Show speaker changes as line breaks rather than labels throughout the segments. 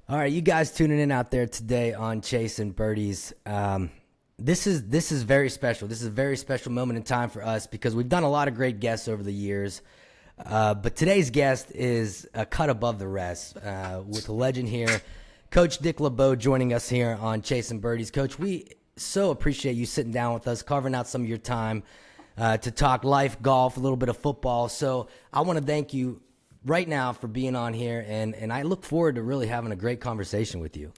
All right, you guys tuning in out there today on Chase and Birdies. This is very special. This is a very special moment in time for us because we've done a lot of great guests over the years. But today's guest is a cut above the rest with a legend here, Coach Dick LeBeau, joining us here on Chase and Birdies. Coach, we so appreciate you sitting down with us, carving out some of your time to talk life, golf, a little bit of football. So I want to thank you right now for being on here, and I look forward to really having a great conversation with you.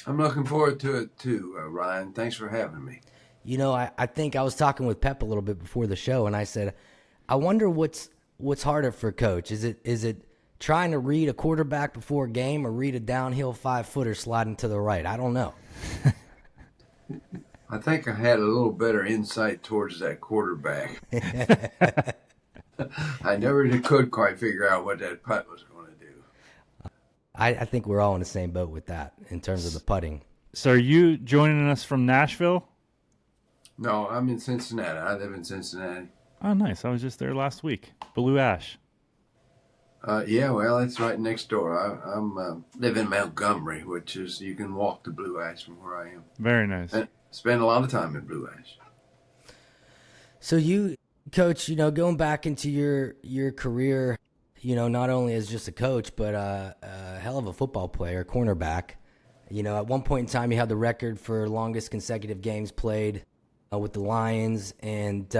I'm looking forward to it too, Ryan. Thanks for having me.
You know, I think I was talking with Pep a little bit before the show, and I said, I wonder what's harder for Coach. Is it trying to read a quarterback before a game or read a downhill 5-footer sliding to the right? I don't know.
I think I had a little better insight towards that quarterback. I never could quite figure out what that putt was going to do.
I think we're all in the same boat with that in terms of the putting.
So are you joining us from Nashville?
No, I'm in Cincinnati. I live in Cincinnati.
Oh, nice. I was just there last week. Blue Ash.
Yeah, well, it's right next door. I live in Montgomery, which is, you can walk to Blue Ash from where I am.
Very nice.
And spend a lot of time in Blue Ash.
So you, Coach, you know, going back into your career, you know, not only as just a coach, but a hell of a football player, cornerback. You know, at one point in time, you had the record for longest consecutive games played with the Lions. And,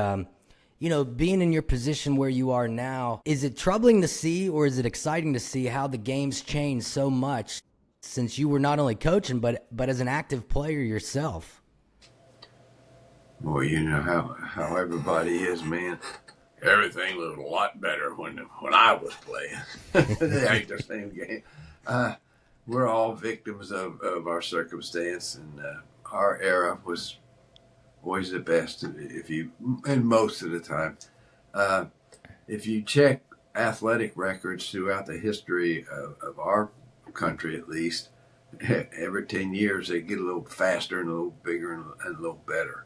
you know, being in your position where you are now, is it troubling to see or is it exciting to see how the game's changed so much since you were not only coaching, but as an active player yourself?
Well, you know how everybody is, man. Everything was a lot better when I was playing. It ain't the same game. We're all victims of our circumstance, and our era was always the best. And most of the time, if you check athletic records throughout the history of our country, at least, every 10 years they get a little faster and a little bigger and a little better.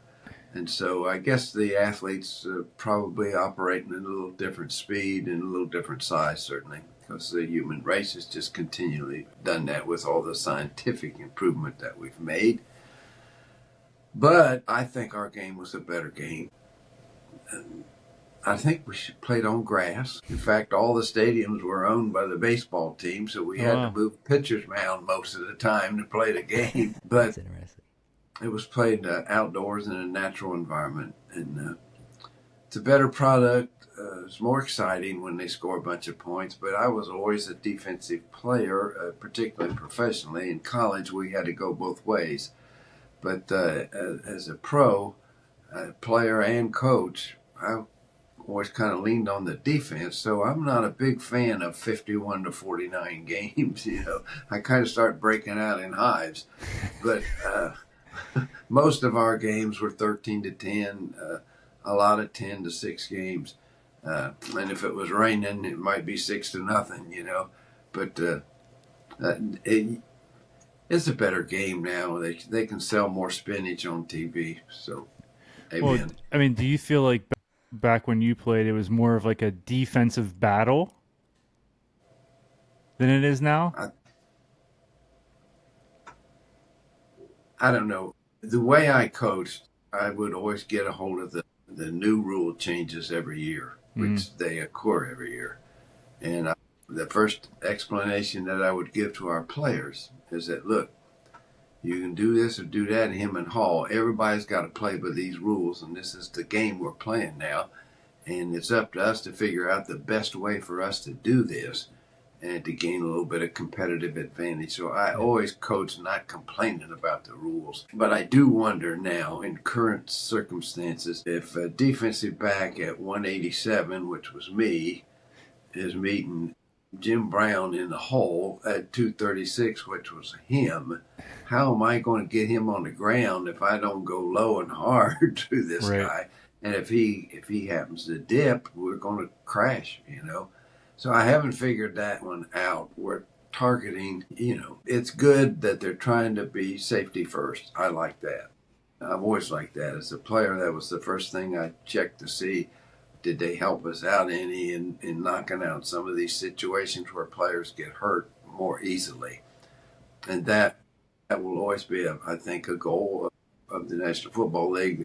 And so I guess the athletes probably operating at a little different speed and a little different size, certainly, because the human race has just continually done that with all the scientific improvement that we've made. But I think our game was a better game. And I think we should play it on grass. In fact, all the stadiums were owned by the baseball team, so we had to move pitcher's mound most of the time to play the game. But
That's interesting.
It was played outdoors in a natural environment, and it's a better product. It's more exciting when they score a bunch of points, but I was always a defensive player, particularly professionally. In college, we had to go both ways. But as a pro, player and coach, I always kind of leaned on the defense, so I'm not a big fan of 51 to 49 games. You know, I kind of start breaking out in hives. But most of our games were 13 to 10, a lot of 10 to 6 games. And if it was raining, it might be 6 to nothing, you know. But it's a better game now. They can sell more spinach on TV. So, amen.
Well, I mean, do you feel like back when you played, it was more of like a defensive battle than it is now?
I don't know. The way I coached, I would always get a hold of the new rule changes every year, which they occur every year. And the first explanation that I would give to our players is that, look, you can do this or do that, him and Hall. Everybody's got to play by these rules, and this is the game we're playing now. And it's up to us to figure out the best way for us to do this and to gain a little bit of competitive advantage. So I always coach not complaining about the rules. But I do wonder now, in current circumstances, if a defensive back at 187, which was me, is meeting Jim Brown in the hole at 236, which was him, how am I going to get him on the ground if I don't go low and hard to this guy? And if he happens to dip, we're going to crash, you know. So I haven't figured that one out. We're targeting, you know, it's good that they're trying to be safety first. I like that. I've always liked that. As a player, that was the first thing I checked to see, did they help us out any in knocking out some of these situations where players get hurt more easily. and that will always be, I think, a goal of the National Football League,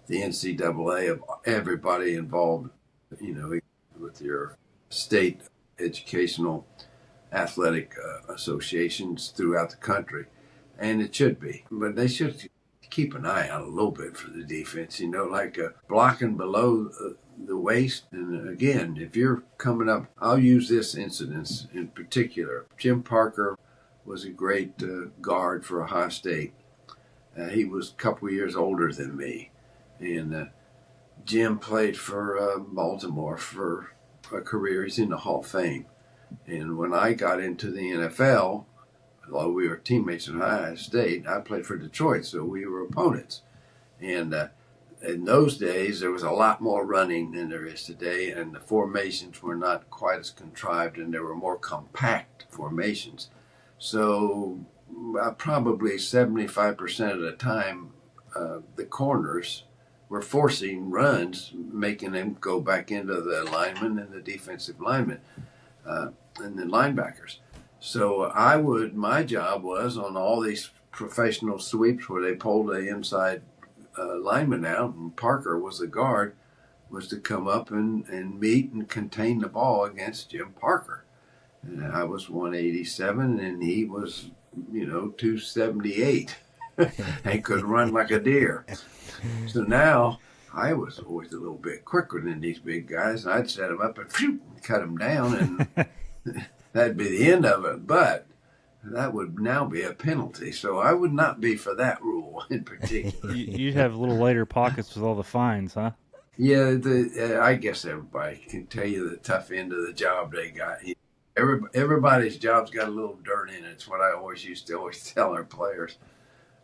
the NCAA, of everybody involved, with your state educational athletic associations throughout the country. And it should be. But they should keep an eye out a little bit for the defense, like blocking below the waist. And again, if you're coming up, I'll use this incident in particular. Jim Parker was a great guard for Ohio State. He was a couple years older than me. And Jim played for Baltimore for a career. He's in the Hall of Fame. And when I got into the NFL, although we were teammates in Ohio State, I played for Detroit, so we were opponents. And in those days, there was a lot more running than there is today, and the formations were not quite as contrived, and there were more compact formations. So probably 75% of the time, the corners were forcing runs, making them go back into the linemen and the defensive linemen and the linebackers. So my job was on all these professional sweeps where they pulled the inside lineman out, and Parker was the guard, was to come up and meet and contain the ball against Jim Parker. And I was 187 and he was, 278 and could run like a deer. So now I was always a little bit quicker than these big guys, and I'd set them up and cut them down, and that'd be the end of it. But that would now be a penalty, so I would not be for that rule in particular.
You'd have little lighter pockets with all the fines, huh?
Yeah, I guess everybody can tell you the tough end of the job they got. Everybody's job's got a little dirt in it. It's what I used to tell our players.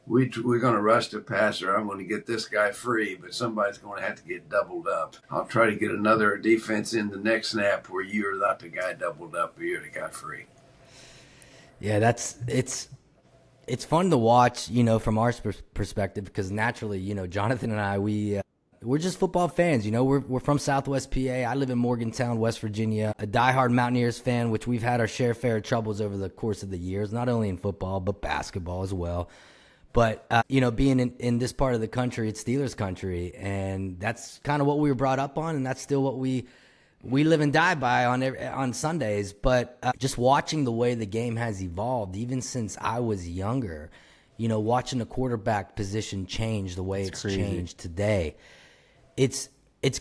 We're going to rush the passer. I'm going to get this guy free, but somebody's going to have to get doubled up. I'll try to get another defense in the next snap where you're not the guy doubled up, but you're the guy free.
Yeah, it's fun to watch, from our perspective, because naturally, Jonathan and I, we're just football fans. We're from Southwest PA. I live in Morgantown, West Virginia. A diehard Mountaineers fan, which we've had our share of troubles over the course of the years, not only in football but basketball as well. But being in this part of the country, it's Steelers country, and that's kind of what we were brought up on, and that's still what we live and die by on Sundays. But just watching the way the game has evolved, even since I was younger, watching the quarterback position change the way it's changed today, it's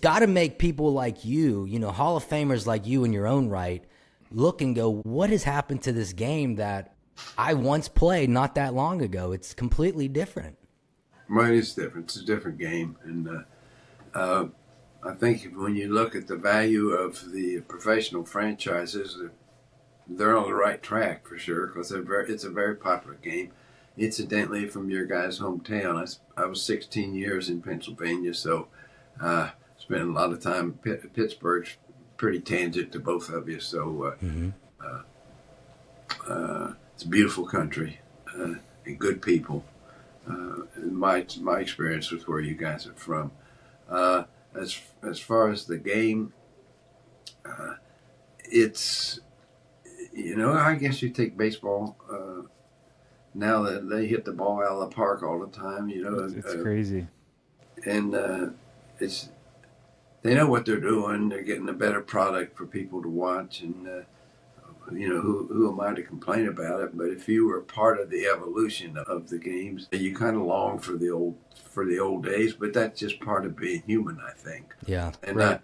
got to make people like you, Hall of Famers like you in your own right, look and go, what has happened to this game that I once played not that long ago? It's completely different.
Right, it's different. It's a different game, and I think when you look at the value of the professional franchises, they're on the right track for sure, because it's a very popular game. Incidentally, from your guys' hometown, I was 16 years in Pennsylvania, so spent a lot of time in Pittsburgh's pretty tangent to both of you. So it's a beautiful country and good people. And my experience with where you guys are from. As far as the game, it's I guess you take baseball. Now that they hit the ball out of the park all the time,
it's crazy.
And they know what they're doing. They're getting a better product for people to watch, and who am I to complain about it? But if you were part of the evolution of the games, you kind of long for the old days. But that's just part of being human, I think.
Yeah,
and
right.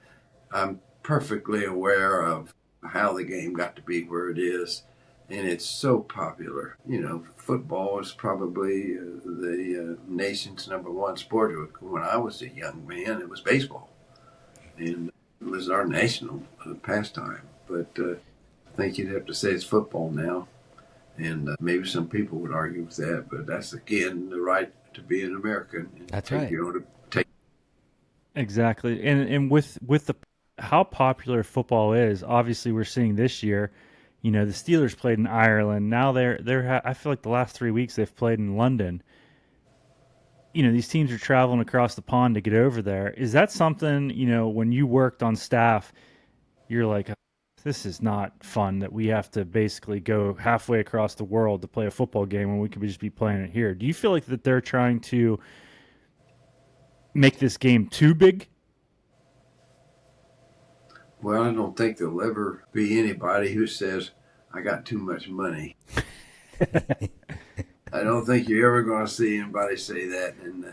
I'm perfectly aware of how the game got to be where it is, and it's so popular. Football is probably the nation's number one sport. When I was a young man, it was baseball, and it was our national pastime. But I think you'd have to say it's football now, and maybe some people would argue with that. But that's again the right to be an American.
That's right.
Exactly, and with how popular football is, obviously we're seeing this year. The Steelers played in Ireland. Now I feel like the last 3 weeks they've played in London. These teams are traveling across the pond to get over there. Is that something, when you worked on staff, you're like, this is not fun that we have to basically go halfway across the world to play a football game when we could just be playing it here. Do you feel like that they're trying to make this game too big?
Well, I don't think there'll ever be anybody who says, I got too much money. I don't think you're ever going to see anybody say that. And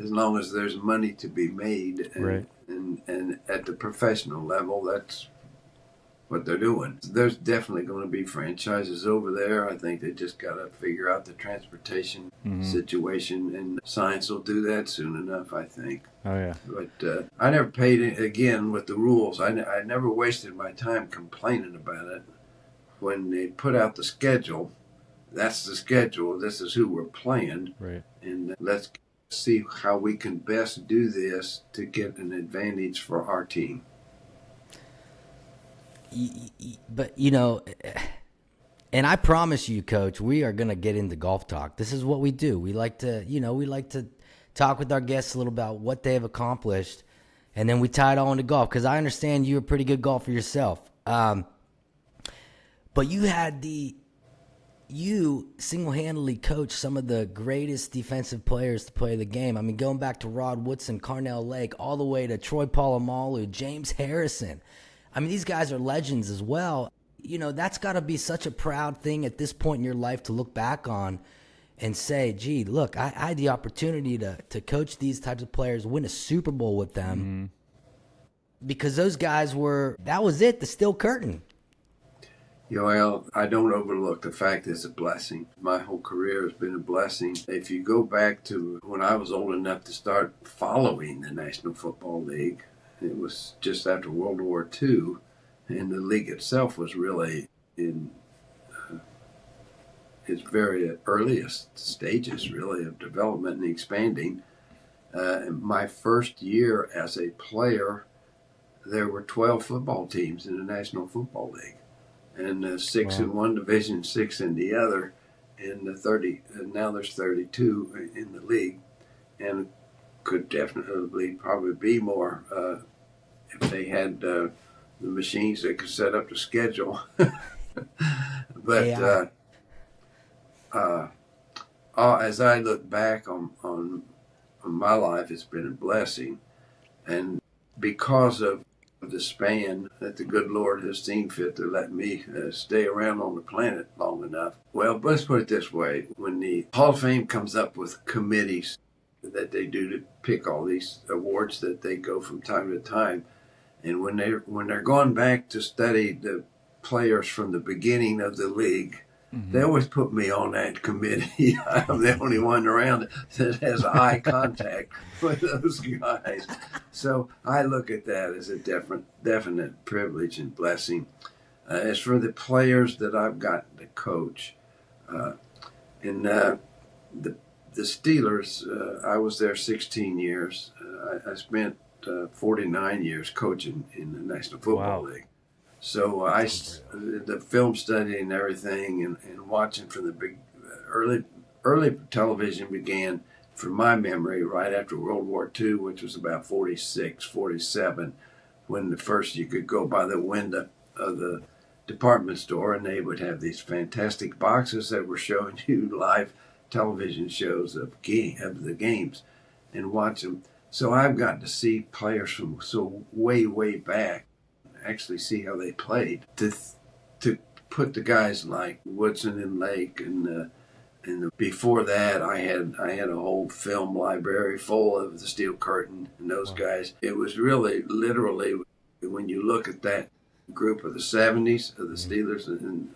as long as there's money to be made,
Right.
and at the professional level, that's what they're doing. There's definitely going to be franchises over there. I think they just got to figure out the transportation situation, and science will do that soon enough, I think.
Oh, yeah.
But I never paid it again with the rules. I never wasted my time complaining about it. When they put out the schedule, that's the schedule. This is who we're playing.
Right.
And let's see how we can best do this to get an advantage for our team.
But, and I promise you, Coach, we are going to get into golf talk. This is what we do. We like to talk with our guests a little about what they have accomplished, and then we tie it all into golf, because I understand you're a pretty good golfer yourself. But you single-handedly coached some of the greatest defensive players to play the game. I mean, going back to Rod Woodson, Carnell Lake, all the way to Troy Polamalu, James Harrison. I mean, these guys are legends as well. That's got to be such a proud thing at this point in your life to look back on and say, gee, look, I had the opportunity to coach these types of players, win a Super Bowl with them, because those guys that was it, the steel curtain.
Well, I don't overlook the fact it's a blessing. My whole career has been a blessing. If you go back to when I was old enough to start following the National Football League, it was just after World War II, and the league itself was really in its very earliest stages, really, of development and expanding. My first year as a player, there were 12 football teams in the National Football League, and 6 in one division, 6 in the other, and now there's 32 in the league, and could definitely probably be more if they had the machines that could set up the schedule. But as I look back on my life, it's been a blessing, and because of the span that the good Lord has seen fit to let me stay around on the planet long enough. Well, let's put it this way. When the Hall of Fame comes up with committees that they do to pick all these awards that they go from time to time, and when they're going back to study the players from the beginning of the league, they always put me on that committee. I'm the only one around that has eye contact with those guys. So I look at that as a definite privilege and blessing. As for the players that I've gotten to coach, in the Steelers, I was there 16 years. I spent 49 years coaching in the National Football League. So the film study and everything, and watching from the big early television began, from my memory, right after World War II, which was about 46, 47, when you could go by the window of the department store and they would have these fantastic boxes that were showing you live television shows of the games and watch them. So I've gotten to see players from way, way back, actually see how they played, to put the guys like Woodson and Lake, and before that I had a whole film library full of the Steel Curtain and those guys. It was really literally, when you look at that group of the 70s of the Steelers, and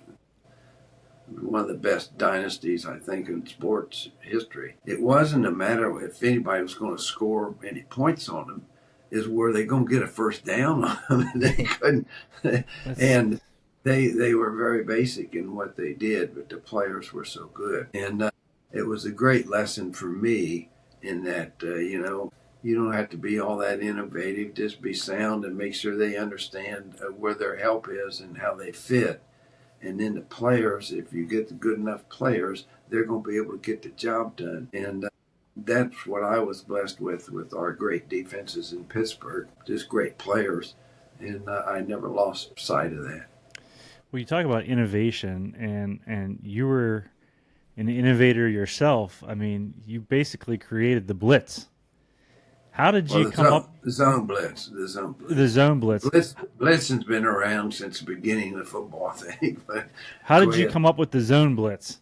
one of the best dynasties, I think, in sports history. It wasn't a matter of if anybody was going to score any points on them. Is were they going to get a first down on them? They couldn't. And they were very basic in what they did, but the players were so good. And it was a great lesson for me in that, you don't have to be all that innovative. Just be sound and make sure they understand where their help is and how they fit. And then the players, if you get the good enough players, they're going to be able to get the job done. And that's what I was blessed with our great defenses in Pittsburgh, just great players. And I never lost sight of that.
Well, you talk about innovation, and you were an innovator yourself. I mean, you basically created the blitz. How did
Well,
you come up
the zone blitz, the zone
the
blitz.
zone blitz?
Blitzing's been around since the beginning of football, I think. But
How
go
did you
ahead.
come up with the zone blitz?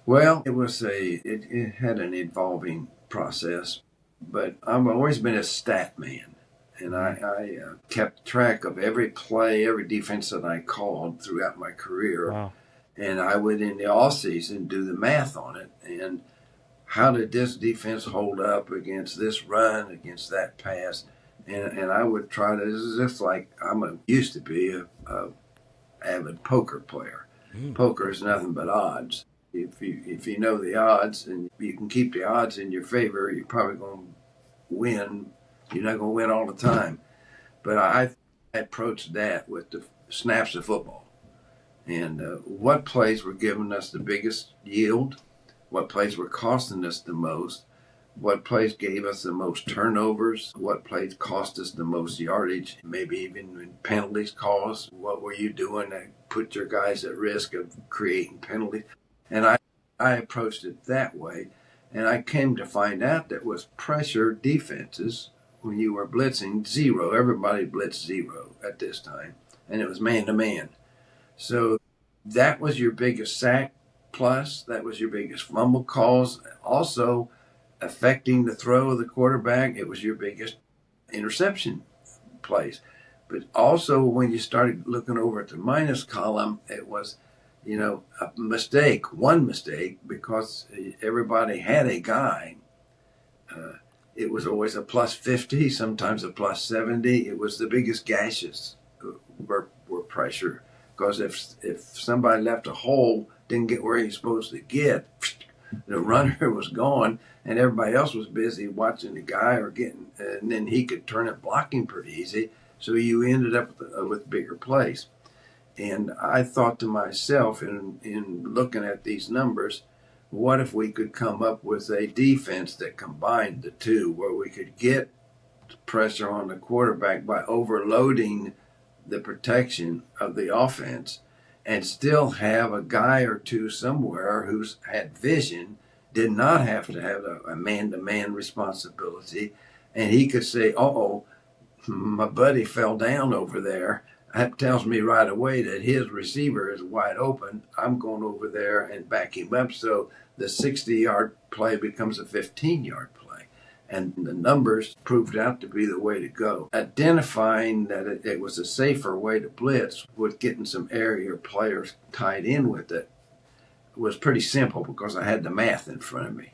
Well, it had an evolving process, but I've always been a stat man, and I kept track of every play, every defense that I called throughout my career,
Wow.
and I would in the off season do the math on it and how did this defense hold up against this run, against that pass, and I would try to. This is just like used to be a avid poker player. Poker is nothing but odds. If you know the odds and you can keep the odds in your favor, you're probably going to win. You're not going to win all the time. But I approached that with the snaps of football and what plays were giving us the biggest yield, what plays were costing us the most, what plays gave us the most turnovers, what plays cost us the most yardage, maybe even when penalties caused. What were you doing that put your guys at risk of creating penalties? And I approached it that way. And I came to find out that was pressure defenses when you were blitzing zero. Everybody blitzed zero at this time. And it was man to man. So that was your biggest sack plus. That was your biggest fumble cause. Also, affecting the throw of the quarterback, it was your biggest interception plays. But also, when you started looking over at the minus column, it was, a mistake, one mistake, because everybody had a guy. It was always a plus 50, sometimes a plus 70. It was the biggest gashes were pressure. Because if somebody left a hole, didn't get where he's supposed to get, the runner was gone, and everybody else was busy watching the guy and then he could turn it blocking pretty easy. So you ended up with bigger plays. And I thought to myself, in looking at these numbers, what if we could come up with a defense that combined the two, where we could get pressure on the quarterback by overloading the protection of the offense and still have a guy or two somewhere who's had vision, did not have to have a man-to-man responsibility, and he could say, uh-oh, my buddy fell down over there. That tells me right away that his receiver is wide open. I'm going over there and back him up. So the 60-yard play becomes a 15-yard play. And the numbers proved out to be the way to go. Identifying that it was a safer way to blitz with getting some area players tied in with it was pretty simple because I had the math in front of me.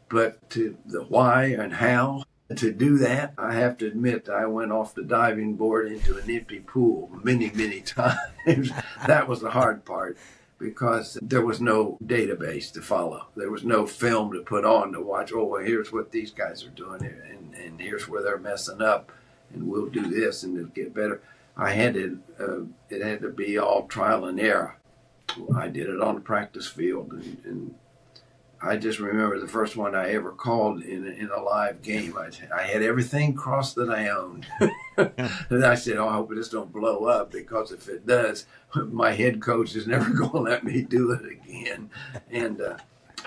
But to the why and how to do that, I have to admit I went off the diving board into an empty pool many, many times. That was the hard part because there was no database to follow. There was no film to put on to watch, oh, well, here's what these guys are doing and here's where they're messing up and we'll do this and it'll get better. It had to be all trial and error. I did it on the practice field and I just remember the first one I ever called in a live game. I had everything crossed that I owned. And I said, I hope this don't blow up because if it does, my head coach is never going to let me do it again. And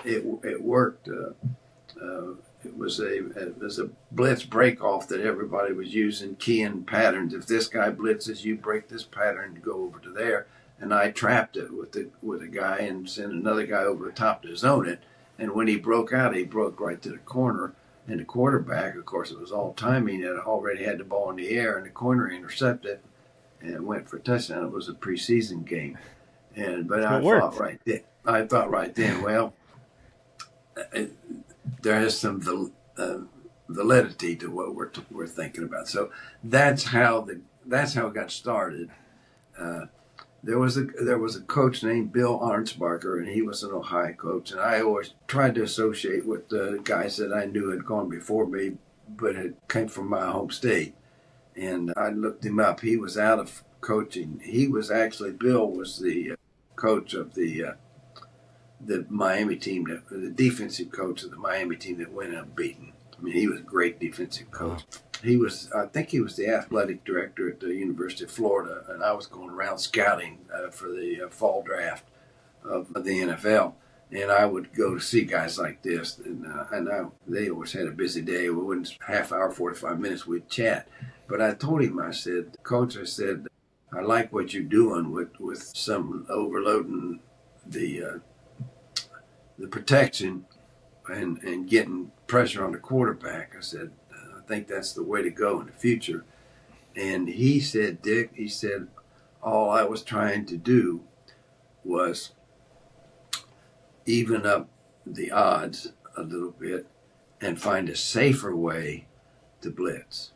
it worked. It was a blitz break off that everybody was using, keying patterns. If this guy blitzes, you break this pattern to go over to there. And I trapped it with a guy and sent another guy over the top to zone it. And when he broke out, he broke right to the corner. And the quarterback, of course, it was all timing. It already had the ball in the air, and the corner intercepted and went for a touchdown. It was a preseason game. But I thought right then, well, there is some validity to what we're thinking about. So that's how it got started. There was a coach named Bill Arnsparker, and he was an Ohio coach. And I always tried to associate with the guys that I knew had gone before me, but had came from my home state. And I looked him up. He was out of coaching. Bill was the coach of the Miami team, the defensive coach of the Miami team that went unbeaten. I mean, he was a great defensive coach. I think he was the athletic director at the University of Florida, and I was going around scouting for the fall draft of the NFL. And I would go to see guys like this, and they always had a busy day. We wouldn't half hour, 45 minutes, we'd chat. But I told him, I said, Coach, I said, I like what you're doing with some overloading the protection and getting pressure on the quarterback. I said, I think that's the way to go in the future. And he said, Dick, he said, all I was trying to do was even up the odds a little bit and find a safer way to blitz.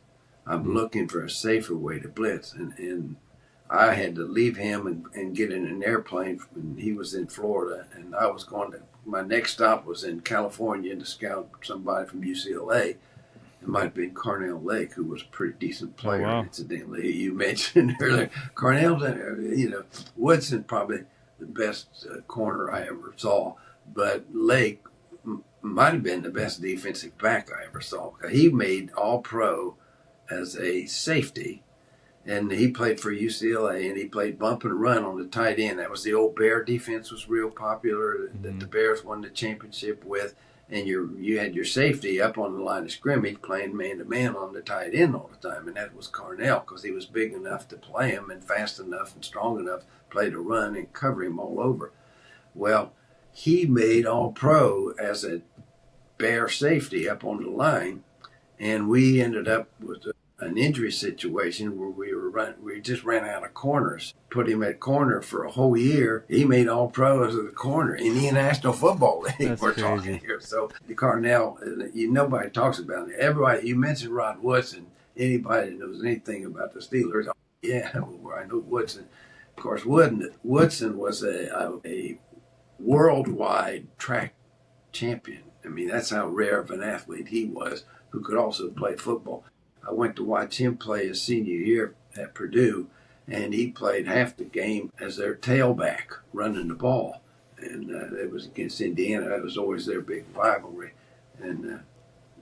I'm looking for a safer way to blitz. And I had to leave him and get in an airplane when he was in Florida. And I was going to, my next stop was in California to scout somebody from UCLA. It might have been Cornell Lake, who was a pretty decent player, incidentally. You mentioned earlier. Cornell, Woodson probably the best corner I ever saw. But Lake might have been the best defensive back I ever saw. He made All-Pro as a safety, and he played for UCLA, and he played bump and run on the tight end. That was the old Bear defense, was real popular, that the Bears won the championship with. And you had your safety up on the line of scrimmage playing man-to-man on the tight end all the time, and that was Cornell because he was big enough to play him and fast enough and strong enough to play to run and cover him all over. Well, he made All-Pro as a Bear safety up on the line, and we ended up with an injury situation where we just ran out of corners. Put him at corner for a whole year. He made All-Pro as a corner in the National Football League.
That's
we're
crazy.
Talking here. So the Cornell, nobody talks about it. Everybody, you mentioned Rod Woodson. Anybody that knows anything about the Steelers, yeah, well, I know Woodson. Of course, Woodson was a worldwide track champion. I mean, that's how rare of an athlete he was, who could also play football. I went to watch him play his senior year at Purdue, and he played half the game as their tailback running the ball. And it was against Indiana. That was always their big rivalry. And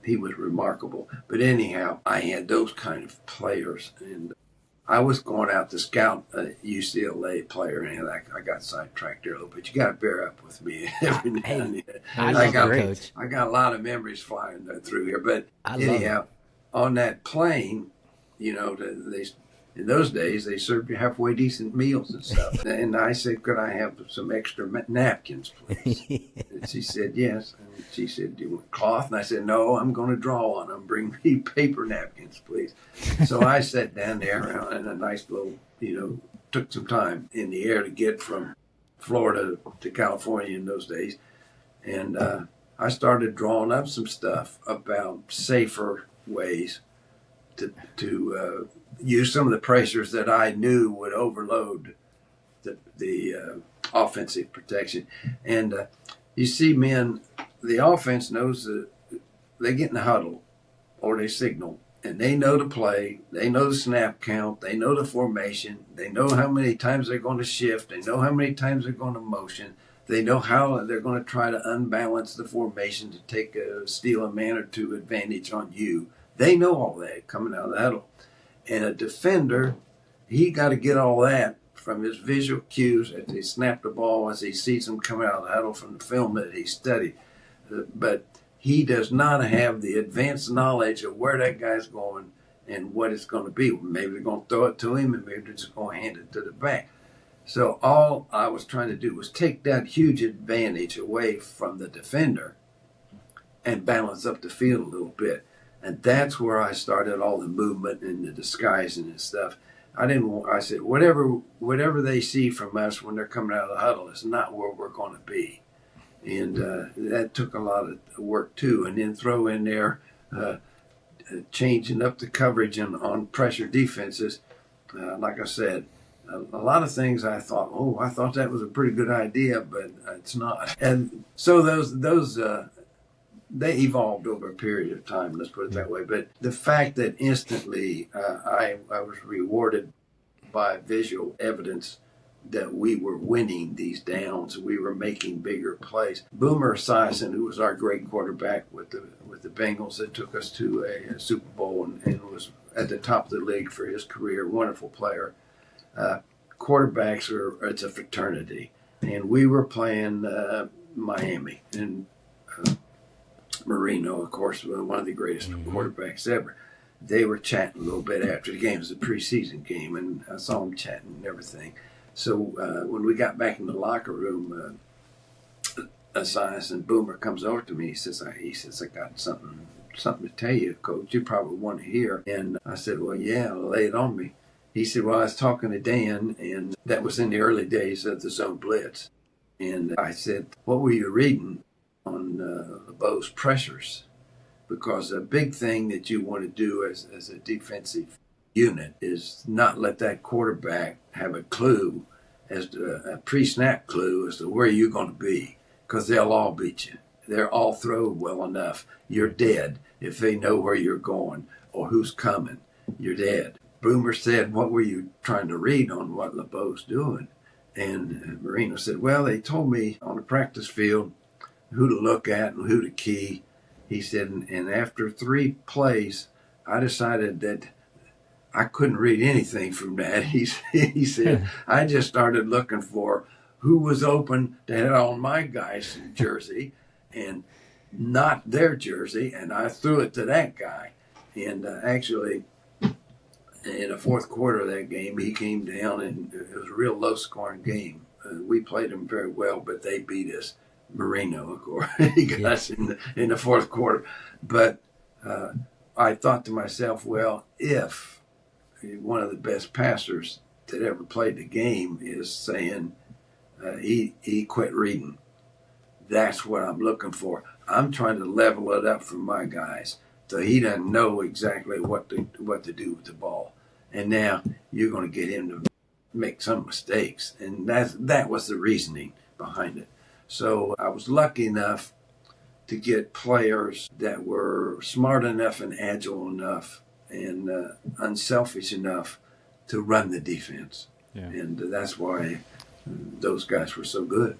he was remarkable. But anyhow, I had those kind of players. And I was going out to scout a UCLA player, and I got sidetracked there a little bit. You got to bear up with me every now and then.
I love it, Coach.
I got a lot of memories flying through here. But anyhow, on that plane, in those days, they served you halfway decent meals and stuff. And I said, could I have some extra napkins, please? And she said, yes. And she said, do you want cloth? And I said, no, I'm going to draw on them. Bring me paper napkins, please. So I sat down there and a nice little, took some time in the air to get from Florida to California in those days. And I started drawing up some stuff about safer ways to use some of the pressures that I knew would overload the offensive protection. And you see, men, the offense knows that they get in the huddle or they signal, and they know the play, they know the snap count, they know the formation, they know how many times they're going to shift, they know how many times they're going to motion, they know how they're going to try to unbalance the formation to steal a man or two advantage on you. They know all that coming out of the huddle. And a defender, he got to get all that from his visual cues as they snap the ball, as he sees them coming out of the huddle from the film that he studied. But he does not have the advanced knowledge of where that guy's going and what it's going to be. Maybe they're going to throw it to him, and maybe they're just going to hand it to the back. So all I was trying to do was take that huge advantage away from the defender and balance up the field a little bit. And that's where I started all the movement and the disguising and stuff. I said, whatever they see from us when they're coming out of the huddle is not where we're going to be. And that took a lot of work too. And then throw in there changing up the coverage on pressure defenses. Like I said, a lot of things I thought that was a pretty good idea, but it's not. And so those they evolved over a period of time, let's put it that way. But the fact that instantly I was rewarded by visual evidence that we were winning these downs, we were making bigger plays. Boomer Esiason, who was our great quarterback with the Bengals, that took us to a Super Bowl and was at the top of the league for his career, wonderful player. Quarterbacks it's a fraternity. And we were playing Miami. And Marino, of course, one of the greatest quarterbacks ever. They were chatting a little bit after the game. It was a preseason game, and I saw them chatting and everything. So when we got back in the locker room, Esias and Boomer comes over to me. He says, I got something to tell you, Coach. You probably want to hear. And I said, well, yeah, lay it on me. He said, well, I was talking to Dan, and that was in the early days of the zone blitz. And I said, what were you reading on LeBeau's pressures? Because a big thing that you want to do as a defensive unit is not let that quarterback have a clue, as to a pre-snap clue as to where you're going to be, because they'll all beat you. They'll all throw well enough. You're dead if they know where you're going or who's coming. You're dead. Boomer said, what were you trying to read on what LeBeau's doing? And Marino said, well, they told me on the practice field who to look at and who to key. He said, and after 3 plays, I decided that I couldn't read anything from that. He said, I just started looking for who was open to hit on my guy's jersey and not their jersey, and I threw it to that guy. And actually, in the fourth quarter of that game, he came down, and it was a real low-scoring game. We played them very well, but they beat us. Marino, of course, he got us in the fourth quarter. But I thought to myself, well, if one of the best passers that ever played the game is saying he quit reading, that's what I'm looking for. I'm trying to level it up for my guys so he doesn't know exactly what to do with the ball. And now you're going to get him to make some mistakes, and that was the reasoning behind it. So I was lucky enough to get players that were smart enough and agile enough and unselfish enough to run the defense. Yeah. And that's why those guys were so good.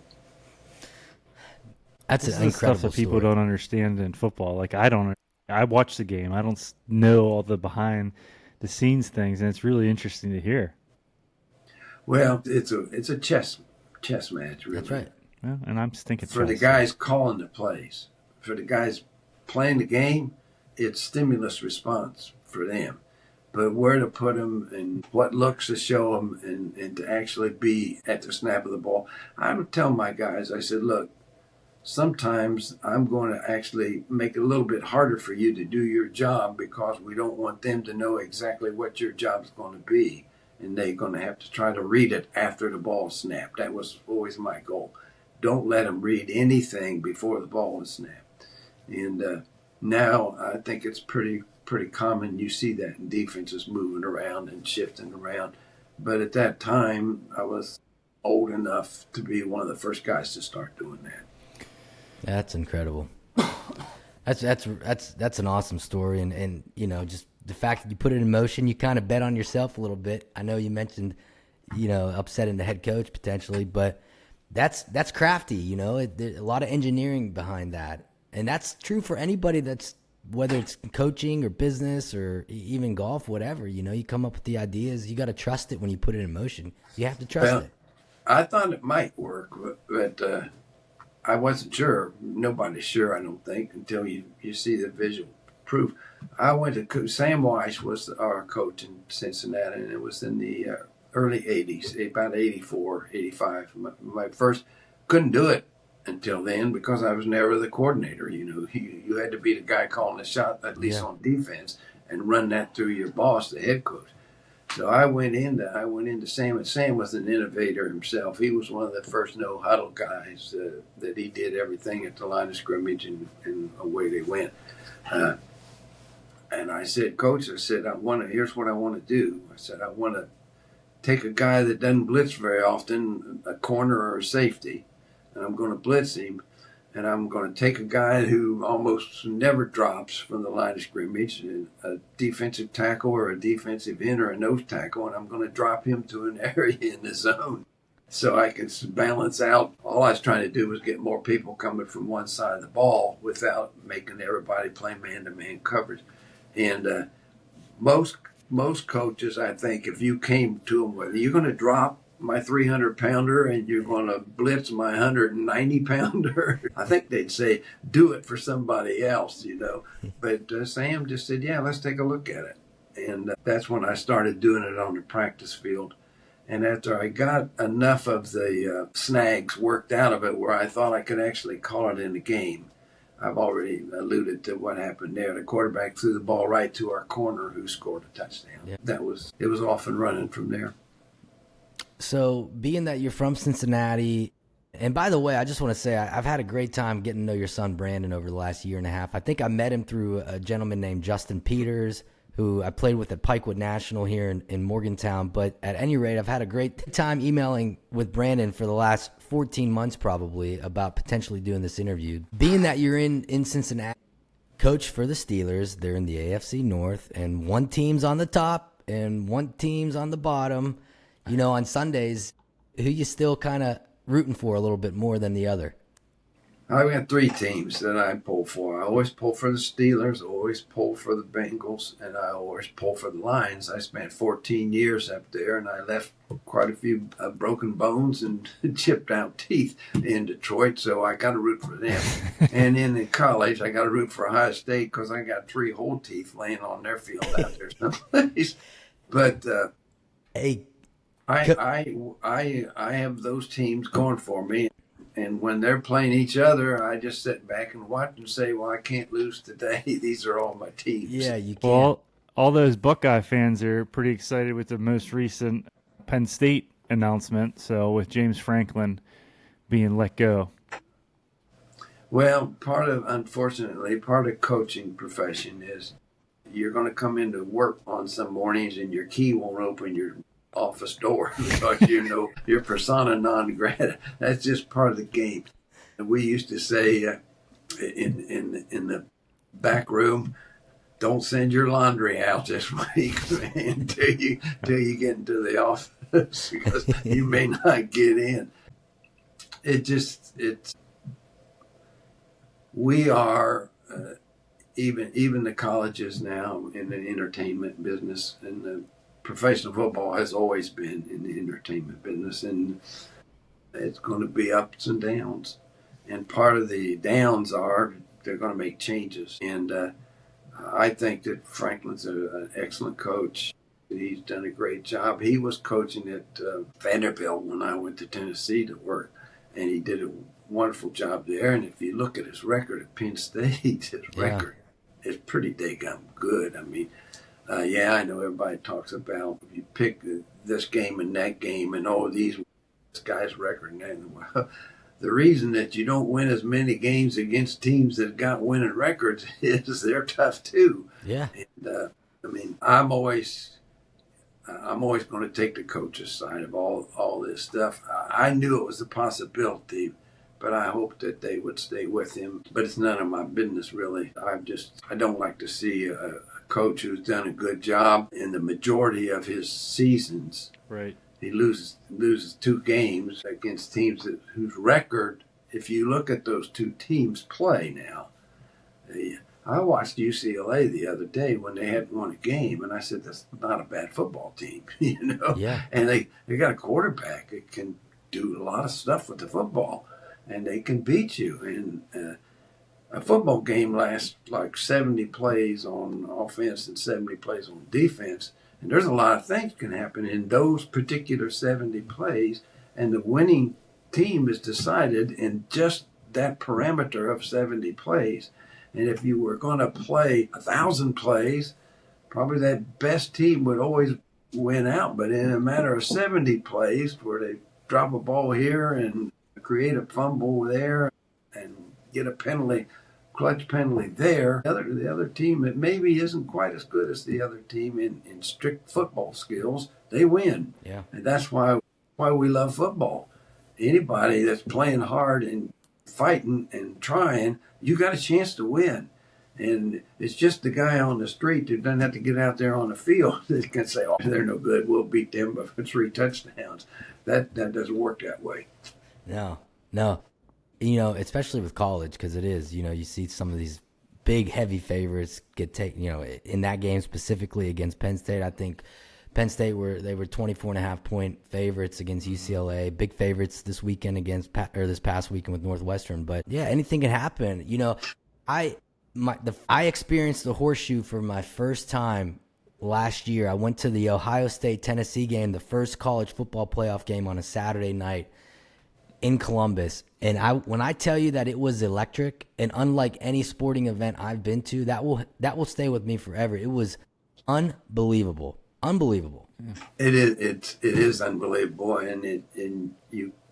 That's an incredible
stuff that people don't understand in football. Like I watch the game. I don't know all the behind the scenes things, and it's really interesting to hear.
Well, it's a chess match, really.
That's right.
Yeah, and I'm thinking
for the guys calling the plays, for the guys playing the game, it's stimulus response for them. But where to put them and what looks to show them and to actually be at the snap of the ball. I would tell my guys, I said, look, sometimes I'm going to actually make it a little bit harder for you to do your job because we don't want them to know exactly what your job's going to be. And they're going to have to try to read it after the ball snapped. That was always my goal. Don't let them read anything before the ball is snapped. And now I think it's pretty common. You see that in defenses moving around and shifting around. But at that time, I was old enough to be one of the first guys to start doing that.
That's incredible. That's an awesome story, and you know, just the fact that you put it in motion, you kind of bet on yourself a little bit. I know you mentioned, you know, upsetting the head coach potentially, but that's crafty. You know, there's a lot of engineering behind that, and that's true for anybody that's, whether it's coaching or business or even golf, whatever. You know, you come up with the ideas. You got to trust it when you put it in motion. You have to trust it.
I thought it might work, but I wasn't sure. Nobody's sure, I don't think, until you see the visual proof. I went to Sam Weiss was our coach in Cincinnati, and it was in the early 80s, about 84, 85. My first, couldn't do it until then because I was never the coordinator. You know, you had to be the guy calling the shot, at least on defense, and run that through your boss, the head coach. So I went into Sam, and Sam was an innovator himself. He was one of the first no huddle guys that he did everything at the line of scrimmage, and away they went. And I said, Coach, here's what I want to do. I said, I want to take a guy that doesn't blitz very often, a corner or a safety, and I'm going to blitz him. And I'm going to take a guy who almost never drops from the line of scrimmage, a defensive tackle or a defensive end or a nose tackle, and I'm going to drop him to an area in the zone so I can balance out. All I was trying to do was get more people coming from one side of the ball without making everybody play man-to-man coverage. And most most coaches, I think, if you came to them with, you're going to drop my 300 pounder and you're going to blitz my 190 pounder, I think they'd say, do it for somebody else, you know. But Sam just said, yeah, let's take a look at it. And that's when I started doing it on the practice field. And after I got enough of the snags worked out of it where I thought I could actually call it in the game, I've already alluded to what happened there. The quarterback threw the ball right to our corner who scored a touchdown. Yeah. It was off and running from there.
So being that you're from Cincinnati, and by the way, I just want to say I've had a great time getting to know your son Brandon over the last year and a half. I think I met him through a gentleman named Justin Peters, who I played with at Pikewood National here in Morgantown. But at any rate, I've had a great time emailing with Brandon for the last 14 months probably about potentially doing this interview. Being that you're in Cincinnati, coach for the Steelers, they're in the AFC North, and one team's on the top and one team's on the bottom. You know, on Sundays, who you still kind of rooting for a little bit more than the other?
I've got three teams that I pull for. I always pull for the Steelers, always pull for the Bengals, and I always pull for the Lions. I spent 14 years up there, and I left quite a few broken bones and chipped out teeth in Detroit, so I got to root for them. And in college, I got to root for Ohio State because I got 3 whole teeth laying on their field out there someplace. But
hey,
I have those teams going for me. And when they're playing each other, I just sit back and watch and say, well, I can't lose today. These are all my teams.
Yeah, you can't.
Well, all those Buckeye fans are pretty excited with the most recent Penn State announcement. So with James Franklin being let go.
Well, unfortunately, part of coaching profession is you're going to come into work on some mornings and your key won't open your office door because you know you're persona non grata. That's just part of the game. And we used to say in the back room, don't send your laundry out this week until you get into the office because you may not get in. We are even the colleges now in the entertainment business, and the professional football has always been in the entertainment business, and it's going to be ups and downs. And part of the downs are they're going to make changes. And I think that Franklin's an excellent coach. He's done a great job. He was coaching at Vanderbilt when I went to Tennessee to work, and he did a wonderful job there. And if you look at his record at Penn State, his record is pretty daggum good. I mean, I know everybody talks about you pick this game and that game and this guy's record. And well, the reason that you don't win as many games against teams that got winning records is they're tough too.
Yeah.
And I mean, I'm always going to take the coach's side of all this stuff. I knew it was a possibility, but I hoped that they would stay with him. But it's none of my business, really. I don't like to see a coach who's done a good job in the majority of his seasons.
Right.
He loses 2 games against teams whose record, if you look at those 2 teams play now, I watched UCLA the other day when they hadn't won a game, and I said, that's not a bad football team, you know?
Yeah.
And they got a quarterback that can do a lot of stuff with the football, and they can beat you. And a football game lasts like 70 plays on offense and 70 plays on defense. And there's a lot of things can happen in those particular 70 plays. And the winning team is decided in just that parameter of 70 plays. And if you were going to play 1,000 plays, probably that best team would always win out. But in a matter of 70 plays where they drop a ball here and create a fumble there and get a clutch penalty there, the other team that maybe isn't quite as good as the other team in strict football skills, they win.
Yeah.
And that's why we love football. Anybody that's playing hard and fighting and trying, you got a chance to win. And it's just the guy on the street who doesn't have to get out there on the field that can say, oh, they're no good, we'll beat them by 3 touchdowns. That doesn't work that way.
No. You know, especially with college, because it is, you know, you see some of these big heavy favorites get taken. In that game specifically against Penn State, I think Penn State were 24.5-point favorites against UCLA. Big favorites this weekend this past weekend with Northwestern. But yeah, anything can happen. I experienced the horseshoe for my first time last year. I went to the Ohio State-Tennessee game, the first college football playoff game on a Saturday night in Columbus. And when I tell you that it was electric and unlike any sporting event I've been to, that will stay with me forever. It was unbelievable. Unbelievable.
It is unbelievable, and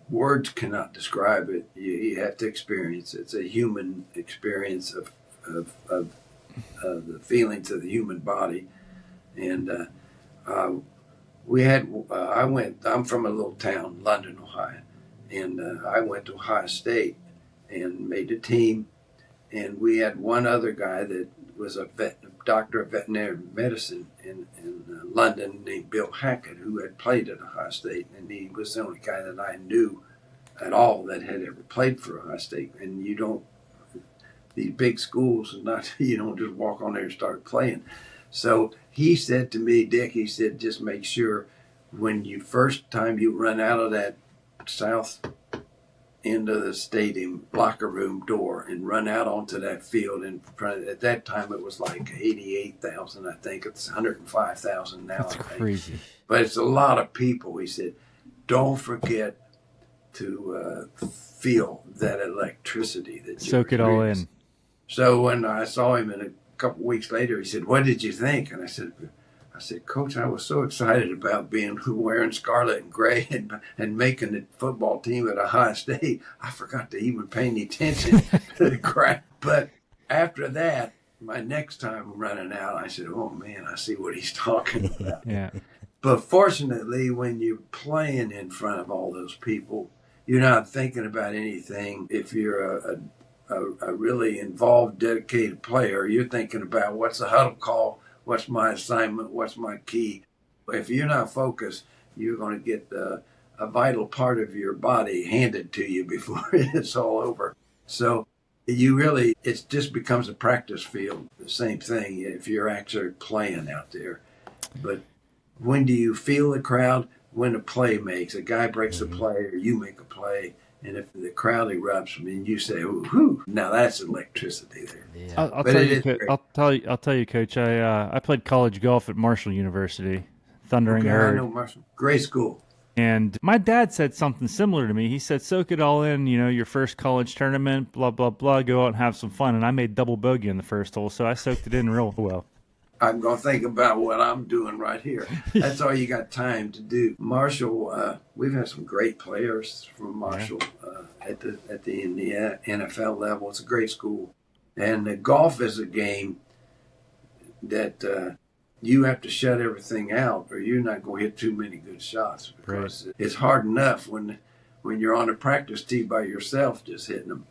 words cannot describe it. You have to experience it. It's a human experience of the feelings of the human body. And I'm from a little town, London, Ohio, and I went to Ohio State and made a team, and we had one other guy that was a doctor of veterinary medicine in London named Bill Hackett, who had played at Ohio State, and he was the only guy that I knew at all that had ever played for Ohio State. And these big schools, you don't just walk on there and start playing. So he said to me, Dick, he said, just make sure when first time you run out of that south end of the stadium locker room door and run out onto that field in front. At that time, it was like 88,000. I think it's 105,000 now.
That's crazy.
But it's a lot of people. He said, don't forget to feel that electricity that you
soak it all in.
So when I saw him a couple weeks later, he said, "What did you think?" And I said, Coach, I was so excited about wearing scarlet and gray and making the football team at Ohio State, I forgot to even pay any attention to the crowd. But after that, my next time running out, I said, oh, man, I see what he's talking about.
Yeah.
But fortunately, when you're playing in front of all those people, you're not thinking about anything. If you're a really involved, dedicated player, you're thinking about what's the huddle call, what's my assignment, what's my key. If you're not focused, you're going to get a vital part of your body handed to you before it's all over. So it just becomes a practice field, the same thing if you're actually playing out there. But when do you feel the crowd? When a play makes, a guy breaks a play or you make a play, and if the crowd erupts, I mean, you say, "Whoo!" Now that's electricity there.
Yeah.
I'll tell you, Coach. I played college golf at Marshall University, Thundering Herd.
I know Marshall. Great school.
And my dad said something similar to me. He said, "Soak it all in. Your first college tournament, blah blah blah. Go out and have some fun." And I made double bogey in the first hole, so I soaked it in real well.
I'm going to think about what I'm doing right here. That's all you got time to do. Marshall, we've had some great players from Marshall at the NFL level. It's a great school. And golf is a game that you have to shut everything out or you're not going to hit too many good shots because it's hard enough when you're on a practice tee by yourself just hitting them.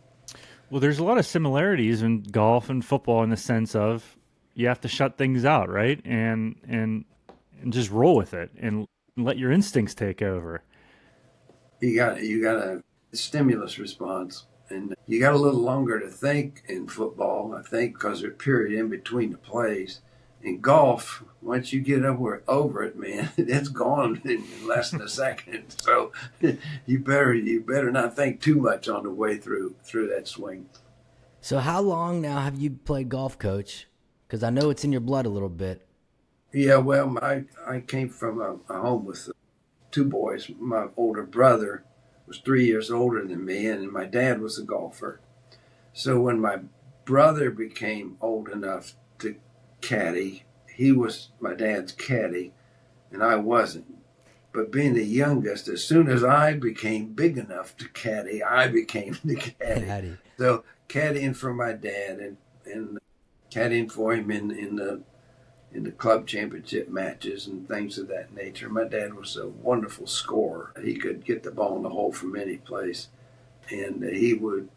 Well, there's a lot of similarities in golf and football in the sense of you have to shut things out, right? And just roll with it and let your instincts take over.
You got a stimulus response, and you got a little longer to think in football, I think, because there's a period in between the plays. In golf, once you get over it, man, it's gone in less than a second. So you better not think too much on the way through that swing.
So how long now have you played golf, Coach? Because I know it's in your blood a little bit.
Yeah, well, I came from a home with two boys. My older brother was 3 years older than me, and my dad was a golfer. So when my brother became old enough to caddy, he was my dad's caddy, and I wasn't. But being the youngest, as soon as I became big enough to caddy, I became the caddy. So caddying for my dad and caddying for him in the club championship matches and things of that nature. My dad was a wonderful scorer. He could get the ball in the hole from any place, and he would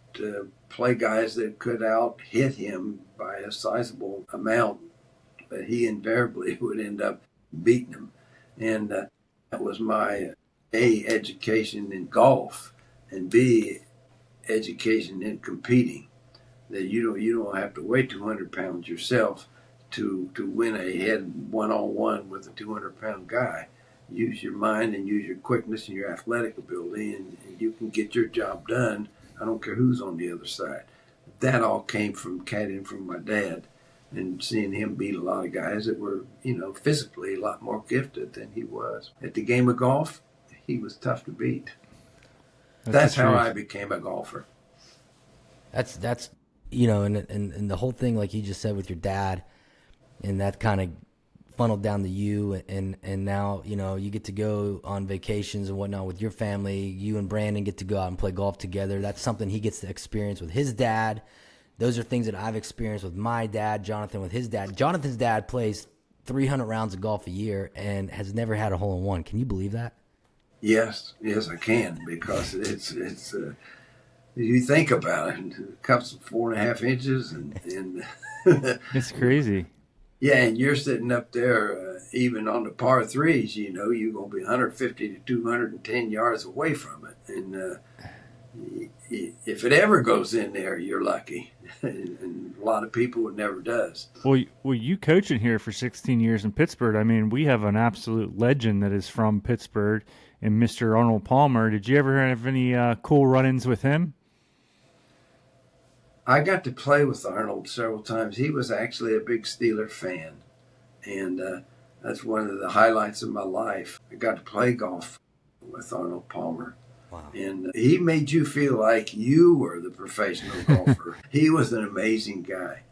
play guys that could out-hit him by a sizable amount, but he invariably would end up beating them. And that was my A, education in golf, and B, education in competing. that you don't have to weigh 200 pounds yourself to win a head one-on-one with a 200-pound guy. Use your mind and use your quickness and your athletic ability, and you can get your job done. I don't care who's on the other side. That all came from caddying from my dad and seeing him beat a lot of guys that were, physically a lot more gifted than he was. At the game of golf, he was tough to beat. That's how I became a golfer.
That's and the whole thing, like you just said with your dad, and that kind of funneled down to you, and now you get to go on vacations and whatnot with your family. You and Brandon get to go out and play golf together. That's something he gets to experience with his dad. Those are things that I've experienced with my dad, Jonathan with his dad. Jonathan's dad plays 300 rounds of golf a year and has never had a hole-in-one. Can you believe that?
Yes, I can, because it's you think about it, it comes to 4.5 inches, and
it's crazy.
Yeah, and you're sitting up there, even on the par threes, you're going to be 150 to 210 yards away from it. And if it ever goes in there, you're lucky. And a lot of people, it never does.
Well, you coaching here for 16 years in Pittsburgh. I mean, we have an absolute legend that is from Pittsburgh, and Mr. Arnold Palmer. Did you ever have any cool run-ins with him?
I got to play with Arnold several times. He was actually a big Steeler fan, and that's one of the highlights of my life. I got to play golf with Arnold Palmer.
Wow.
And he made you feel like you were the professional golfer. He was an amazing guy.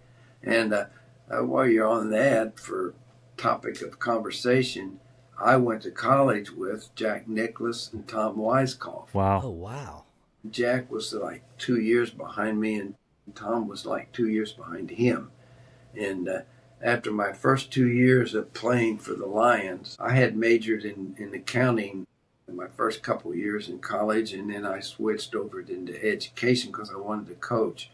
And while you're on that, for topic of conversation, I went to college with Jack Nicklaus and Tom Weiskopf.
Wow.
Oh, wow.
Jack was like 2 years behind me, and Tom was like 2 years behind him. And after my first 2 years of playing for the Lions, I had majored in accounting in my first couple of years in college, and then I switched over into education because I wanted to coach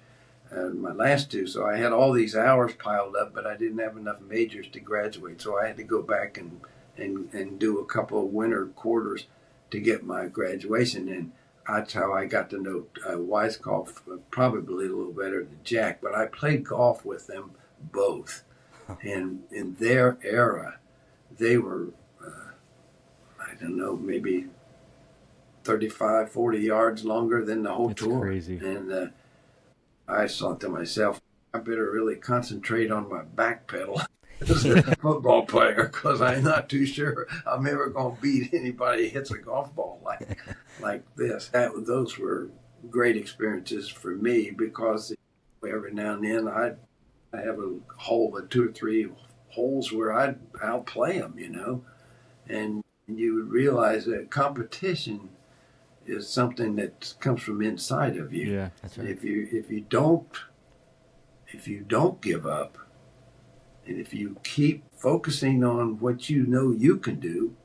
my last two. So I had all these hours piled up, but I didn't have enough majors to graduate. So I had to go back and do a couple of winter quarters to get my graduation. And that's how I got to know Weiskopf probably a little better than Jack. But I played golf with them both. And in their era, they were, I don't know, maybe 35, 40 yards longer than the whole tour.
Crazy.
And I thought to myself, I better really concentrate on my back pedal as a football player, because I'm not too sure I'm ever going to beat anybody who hits a golf ball like this. Those were great experiences for me, because every now and then I have a hole with 2 or 3 holes where I'd outplay them, and you would realize that competition is something that comes from inside of you.
Yeah,
that's right.
If you don't give up, and if you keep focusing on what you can do,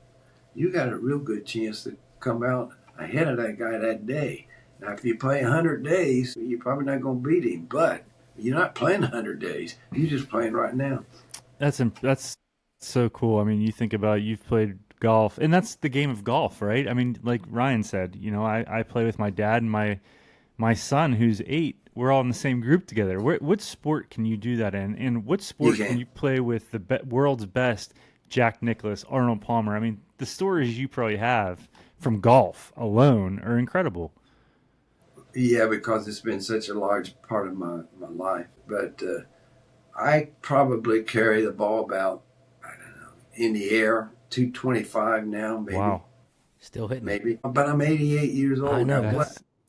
you got a real good chance to come out ahead of that guy that day. Now, if you play 100 days, you're probably not going to beat him, but you're not playing 100 days. You're just playing right now.
That's so cool. I mean, you think about, you've played golf, and that's the game of golf, right? I mean, like Ryan said, I play with my dad and my son, who's 8. We're all in the same group together. What sport can you do that in? And what sport can you play with the world's best Jack Nicklaus, Arnold Palmer? I mean, the stories you probably have from golf alone are incredible.
Yeah, because it's been such a large part of my life. But I probably carry the ball about, I don't know, in the air, 225 now, maybe.
Wow.
Still hitting.
Maybe. But I'm 88 years old.
I know.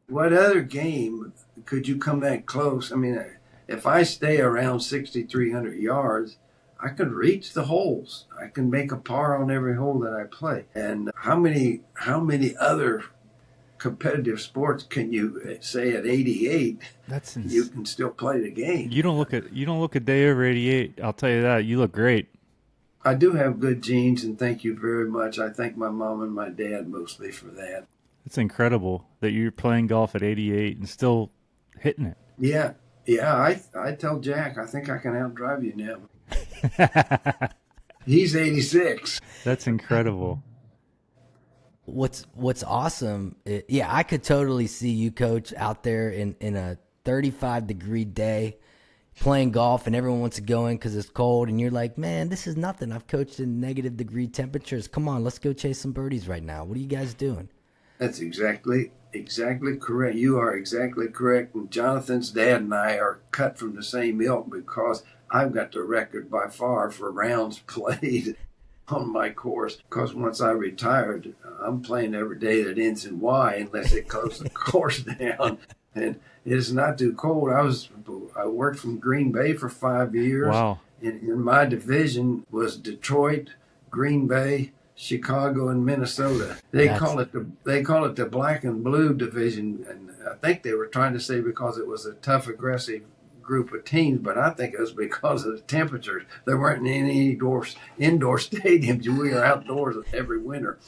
What other game could you come that close? I mean, if I stay around 6,300 yards, I could reach the holes. I can make a par on every hole that I play. And how many other competitive sports can you say at 88 you can still play the game?
You don't look a day over 88. I'll tell you that. You look great.
I do have good genes, and thank you very much. I thank my mom and my dad mostly for that.
It's incredible that you're playing golf at 88 and still hitting it.
Yeah. I tell Jack, I think I can outdrive you now. He's 86.
That's incredible.
What's awesome? I could totally see you, Coach, out there in a 35-degree day playing golf, and everyone wants to go in because it's cold, and you're like, man, this is nothing. I've coached in negative-degree temperatures. Come on, let's go chase some birdies right now. What are you guys doing?
That's exactly correct. You are exactly correct. And Jonathan's dad and I are cut from the same ilk because I've got the record by far for rounds played on my course. Because once I retired, I'm playing every day that ends in Y unless they close the course down. And it is not too cold. I worked from Green Bay for 5 years.
Wow.
And my division was Detroit, Green Bay, Chicago, and Minnesota. They call it the black and blue division, and I think they were trying to say because it was a tough, aggressive group of teams, but I think it was because of the temperatures. There weren't any indoor stadiums. We were outdoors every winter.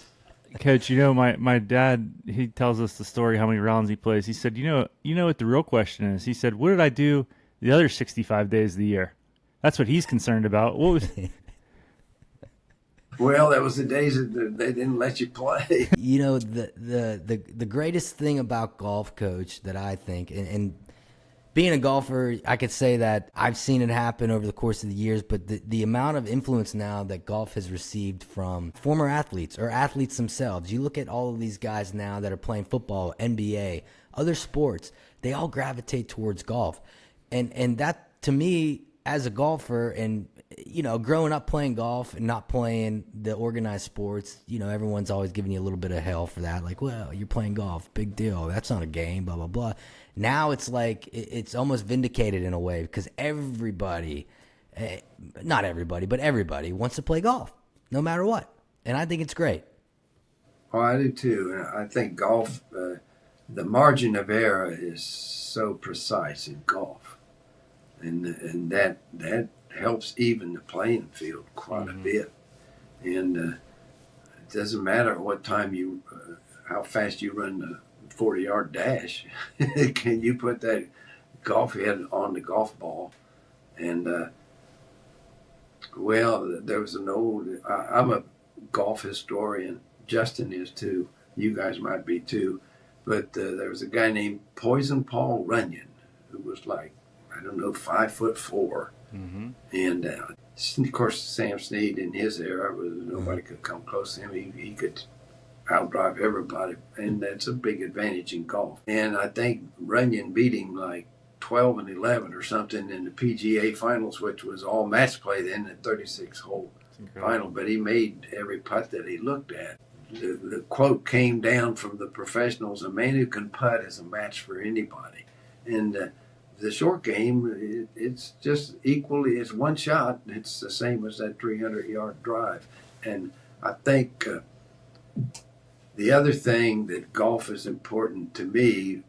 Coach, my dad, he tells us the story how many rounds he plays. He said, you know what the real question is? He said, what did I do the other 65 days of the year? That's what he's concerned about. What was
Well, that was the days that they didn't let you play.
You know, the greatest thing about golf, Coach, that I think, and being a golfer, I could say that I've seen it happen over the course of the years, but the amount of influence now that golf has received from former athletes or athletes themselves. You look at all of these guys now that are playing football, NBA, other sports, they all gravitate towards golf. And that, to me, as a golfer, and growing up playing golf and not playing the organized sports, everyone's always giving you a little bit of hell for that. Like, well, you're playing golf, big deal. That's not a game, blah, blah, blah. Now it's like it's almost vindicated in a way because everybody, not everybody, but everybody wants to play golf no matter what. And I think it's great.
Oh, I do too. And I think golf, the margin of error is so precise in golf. And that helps even the playing field quite a bit. And it doesn't matter what time how fast you run the 40-yard dash. Can you put that golf head on the golf ball? And there was I'm a golf historian. Justin is too. You guys might be too. But there was a guy named Poison Paul Runyon who was like, I don't know, 5'4". Mm-hmm. And of course, Sam Snead in his era, nobody could come close to him. He could outdrive everybody, and that's a big advantage in golf. And I think Runyon beat him like 12-11 or something in the PGA finals, which was all match play then, the 36-hole final. But he made every putt that he looked at. The quote came down from the professionals: "A man who can putt is a match for anybody." And the short game, it's just equally, it's one shot. It's the same as that 300-yard drive. And I think the other thing that golf is important to me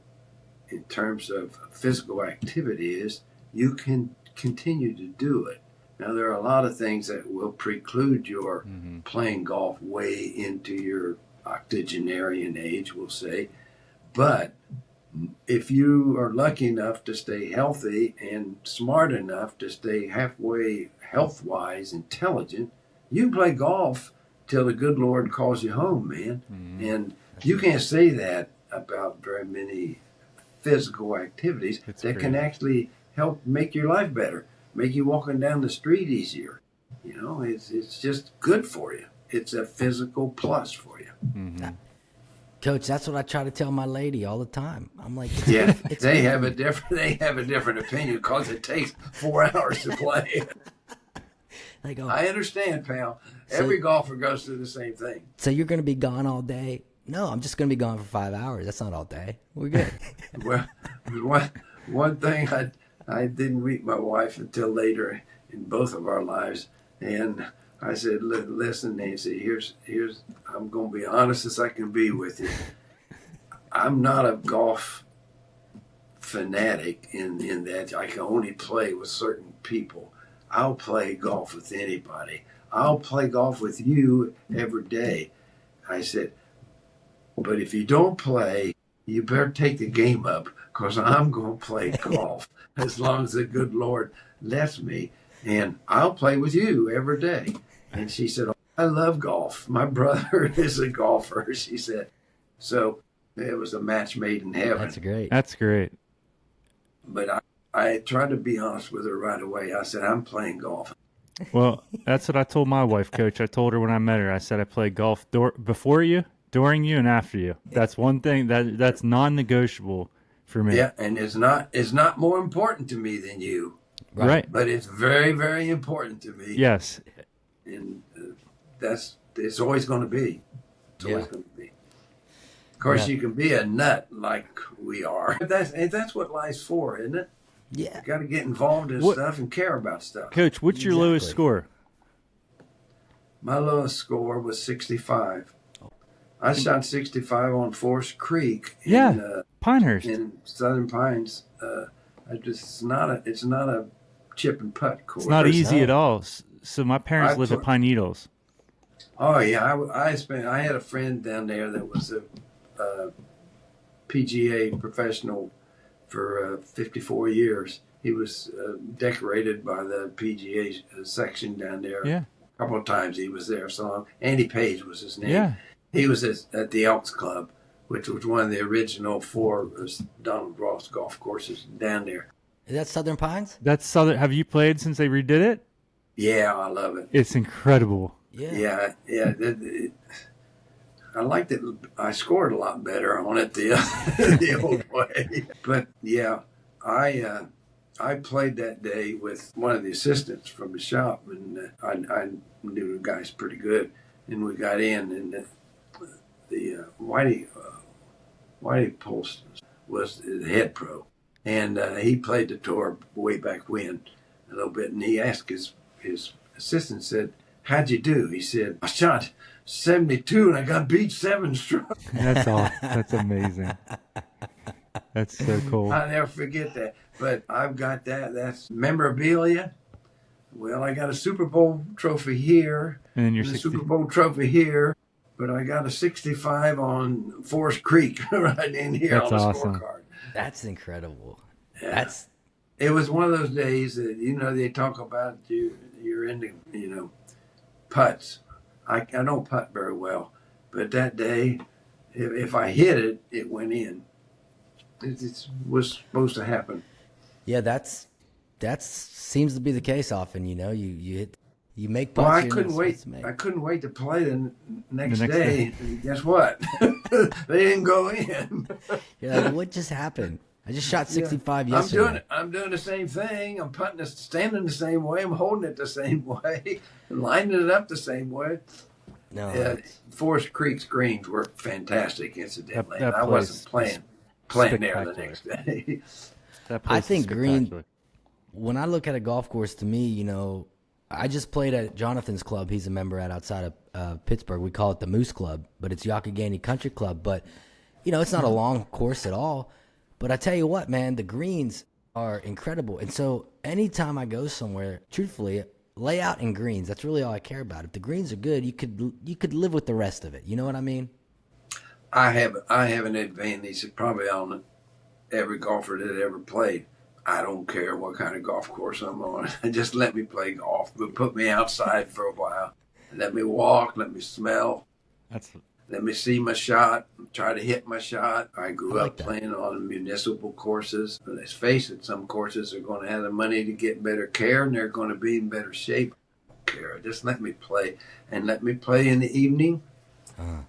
in terms of physical activity is you can continue to do it. Now, there are a lot of things that will preclude your playing golf way into your octogenarian age, we'll say. But if you are lucky enough to stay healthy and smart enough to stay halfway health-wise intelligent, you can play golf till the good Lord calls you home, man. Mm-hmm. And you can't say that about very many physical activities that can actually help make your life better, make you walking down the street easier. It's just good for you. It's a physical plus for you.
Mm-hmm. Coach, that's what I try to tell my lady all the time. I'm like,
they have a different opinion because it takes 4 hours to play. They go, I understand, pal. Every golfer goes through the same thing.
So you're going to be gone all day? No, I'm just going to be gone for 5 hours. That's not all day. We're good.
Well, one thing, I didn't meet my wife until later in both of our lives, and I said, listen, Nancy, here's I'm going to be honest as I can be with you. I'm not a golf fanatic in that I can only play with certain people. I'll play golf with anybody. I'll play golf with you every day. I said, but if you don't play, you better take the game up because I'm going to play golf as long as the good Lord lets me. And I'll play with you every day. And she said, I love golf. My brother is a golfer, she said. So it was a match made in heaven.
That's great.
That's great.
but I tried to be honest with her right away. I said, I'm playing golf.
Well, that's what I told my wife, Coach. I told her when I met her, I said I play golf before you, during you, and after you. That's one thing that's non-negotiable for me.
Yeah, and it's not more important to me than you,
Right.
but it's very, very important to me.
Yes.
And it's always going to be. It's always
Yeah.
going to be. Of course,
Yeah.
you can be a nut like we are. But that's what life's for, isn't it?
Yeah.
You got to get involved in stuff and care about stuff.
Coach, what's your lowest
Exactly.
score?
My lowest score was 65. I shot 65 on Forest Creek
Pinehurst.
in Southern Pines. It's not a chip and putt course.
It's not easy
No.
at all. So my parents live at Pine Needles.
Oh yeah, I had a friend down there that was a PGA professional for 54 years. He was decorated by the PGA section down there.
Yeah.
A couple of times he was there. So Andy Page was his name.
Yeah.
He was at the Elks Club, which was one of the original 4 Donald Ross golf courses down there.
Is that Southern Pines?
That's Southern. Have you played since they redid it?
Yeah, I love it.
It's incredible.
Yeah.
Yeah. I liked it. I scored a lot better on it the the old way. But yeah, I played that day with one of the assistants from the shop, and I knew the guys pretty good. And we got in, and the Whitey Post was the head pro, and he played the tour way back when a little bit. And he asked his assistant, said, "How'd you do?" He said, "I shot 72 and I got beat 7 strokes."
That's all. That's amazing. That's so cool.
I'll never forget that. But I've got that. That's memorabilia. Well, I got a Super Bowl trophy here,
And then you're
and a
60.
Super Bowl trophy here, but I got a 65 on Forest Creek right in here
That's
on the
awesome.
scorecard.
That's incredible.
Yeah.
That's
It was one of those days that, they talk about you're into, putts. I don't putt very well, but that day, if I hit it, it went in. It was supposed to happen.
yeah. That seems to be the case often. You make
Well,
putts.
I
you're
couldn't
not
wait.
supposed to make.
I couldn't wait to play the next
next
day. Guess what? They didn't go in.
You're like, what just happened? I just shot 65 yesterday.
I'm doing the same thing. I'm putting it, standing the same way. I'm holding it the same way, lining it up the same way.
No,
Forest Creek's greens were fantastic, incidentally.
That
I wasn't
place
playing there the
spectacular.
next day.
That
I
place is
think green-
spectacular.
when I look at a golf course, to me, I just played at Jonathan's club. He's a member at outside of Pittsburgh. We call it the Moose Club, but it's Youghiogheny Country Club. But, it's not a long course at all. But I tell you what, man, the greens are incredible. And so anytime I go somewhere, truthfully, layout and greens, that's really all I care about. If the greens are good, you could live with the rest of it. You know what I mean?
I have an advantage probably on every golfer that ever played. I don't care what kind of golf course I'm on. Just let me play golf, but put me outside for a while. Let me walk, let me smell, let me see my shot, try to hit my shot. I grew
like
up
that.
playing on municipal courses. But let's face it, some courses are going to have the money to get better care, and they're going to be in better shape. I don't care. Just let me play, and let me play in the evening